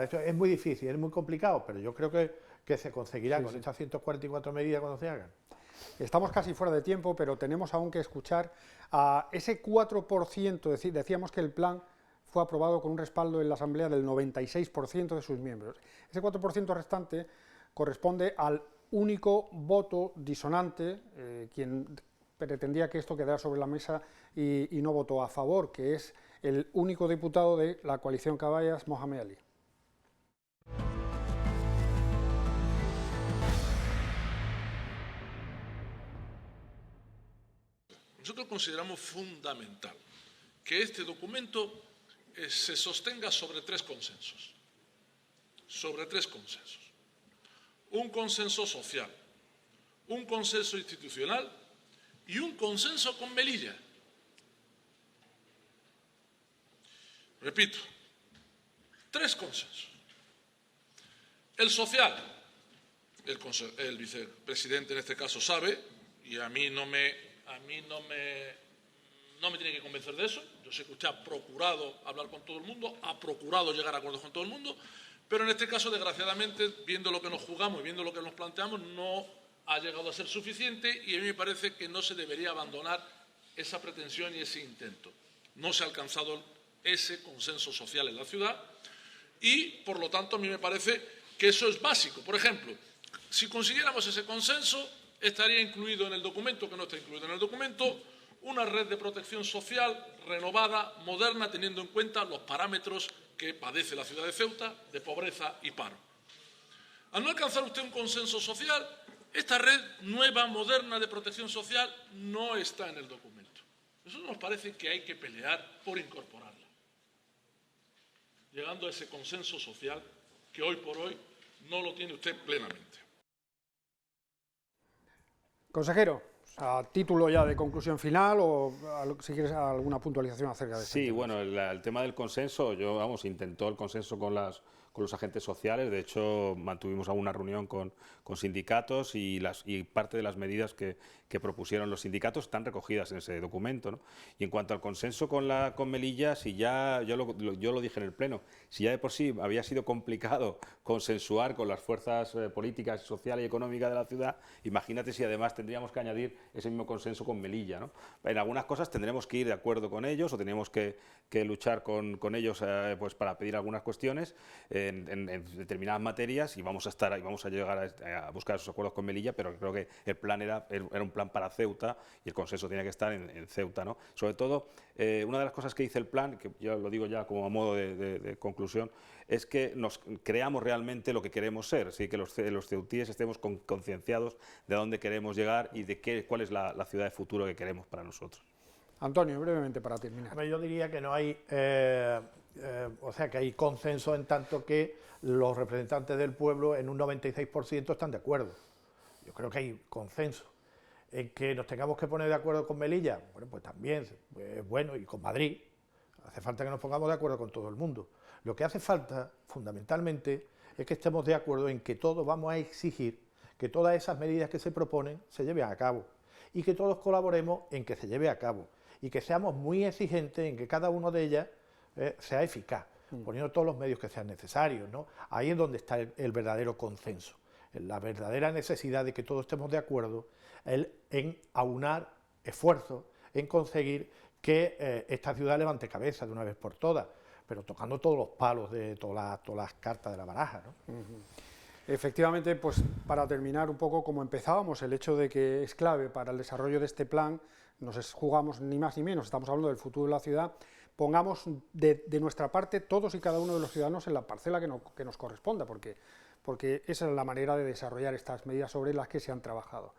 esto. Es muy difícil, es muy complicado, pero yo creo que se conseguirá con estas 144 medidas cuando se hagan. Estamos casi fuera de tiempo, pero tenemos aún que escuchar a ese 4%, decíamos que el plan fue aprobado con un respaldo en la Asamblea del 96% de sus miembros. Ese 4% restante corresponde al único voto disonante, quien pretendía que esto quedara sobre la mesa y no votó a favor, que es el único diputado de la coalición Caballas, Mohamed Ali. Nosotros consideramos fundamental que este documento se sostenga sobre tres consensos. Un consenso social, un consenso institucional y un consenso con Melilla. Repito, tres consensos. El social, el vicepresidente en este caso sabe, y a mí no me tiene que convencer de eso. Yo sé que usted ha procurado hablar con todo el mundo, ha procurado llegar a acuerdos con todo el mundo, pero en este caso, desgraciadamente, viendo lo que nos jugamos y viendo lo que nos planteamos, no ha llegado a ser suficiente y a mí me parece que no se debería abandonar esa pretensión y ese intento. No se ha alcanzado ese consenso social en la ciudad y, por lo tanto, a mí me parece que eso es básico. Por ejemplo, si consiguiéramos ese consenso, estaría incluido en el documento, que no está incluido en el documento, una red de protección social renovada, moderna, teniendo en cuenta los parámetros que padece la ciudad de Ceuta de pobreza y paro. Al no alcanzar usted un consenso social, esta red nueva, moderna de protección social no está en el documento. Eso nos parece que hay que pelear por incorporarla, llegando a ese consenso social que hoy por hoy no lo tiene usted plenamente. Consejero, a título ya de conclusión final o si quieres alguna puntualización acerca de eso. Sí, bueno, el tema del consenso, intentó el consenso con los agentes sociales. De hecho, mantuvimos alguna reunión con sindicatos y parte de las medidas que propusieron los sindicatos están recogidas en ese documento, ¿no? Y en cuanto al consenso con Melilla, yo lo dije en el Pleno, si ya de por sí había sido complicado consensuar con las fuerzas políticas, sociales y económicas de la ciudad, imagínate si además tendríamos que añadir ese mismo consenso con Melilla, ¿no? En algunas cosas tendremos que ir de acuerdo con ellos o tenemos que luchar con ellos pues para pedir algunas cuestiones en determinadas materias y vamos a llegar a buscar esos acuerdos con Melilla, pero creo que el plan era un plan para Ceuta y el consenso tenía que estar en Ceuta, ¿no? Sobre todo, una de las cosas que dice el plan, que yo lo digo ya como a modo de conclusión, es que nos creamos realmente lo que queremos ser, así que los ceutíes estemos concienciados de a dónde queremos llegar y de cuál es la ciudad de futuro que queremos para nosotros. Antonio, brevemente para terminar. Yo diría que no hay, que hay consenso en tanto que los representantes del pueblo en un 96% están de acuerdo. Yo creo que hay consenso. En que nos tengamos que poner de acuerdo con Melilla, bueno, pues también, bueno, y con Madrid. Hace falta que nos pongamos de acuerdo con todo el mundo. Lo que hace falta, fundamentalmente, es que estemos de acuerdo en que todos vamos a exigir que todas esas medidas que se proponen se lleven a cabo y que todos colaboremos en que se lleve a cabo y que seamos muy exigentes en que cada una de ellas sea eficaz, poniendo todos los medios que sean necesarios, ¿no? Ahí es donde está el verdadero consenso, la verdadera necesidad de que todos estemos de acuerdo en aunar esfuerzos, en conseguir que esta ciudad levante cabeza de una vez por todas, pero tocando todos los palos de todas las cartas de la baraja, ¿no? Efectivamente, pues para terminar un poco como empezábamos, el hecho de que es clave para el desarrollo de este plan, nos jugamos ni más ni menos, estamos hablando del futuro de la ciudad, pongamos de nuestra parte todos y cada uno de los ciudadanos en la parcela que nos corresponda, porque esa es la manera de desarrollar estas medidas sobre las que se han trabajado.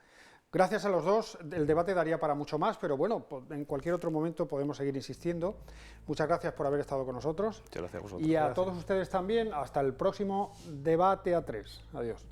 Gracias a los dos, el debate daría para mucho más, pero bueno, en cualquier otro momento podemos seguir insistiendo. Muchas gracias por haber estado con nosotros. Muchas gracias a vosotros. Y a todos ustedes también, hasta el próximo Debate a 3. Adiós.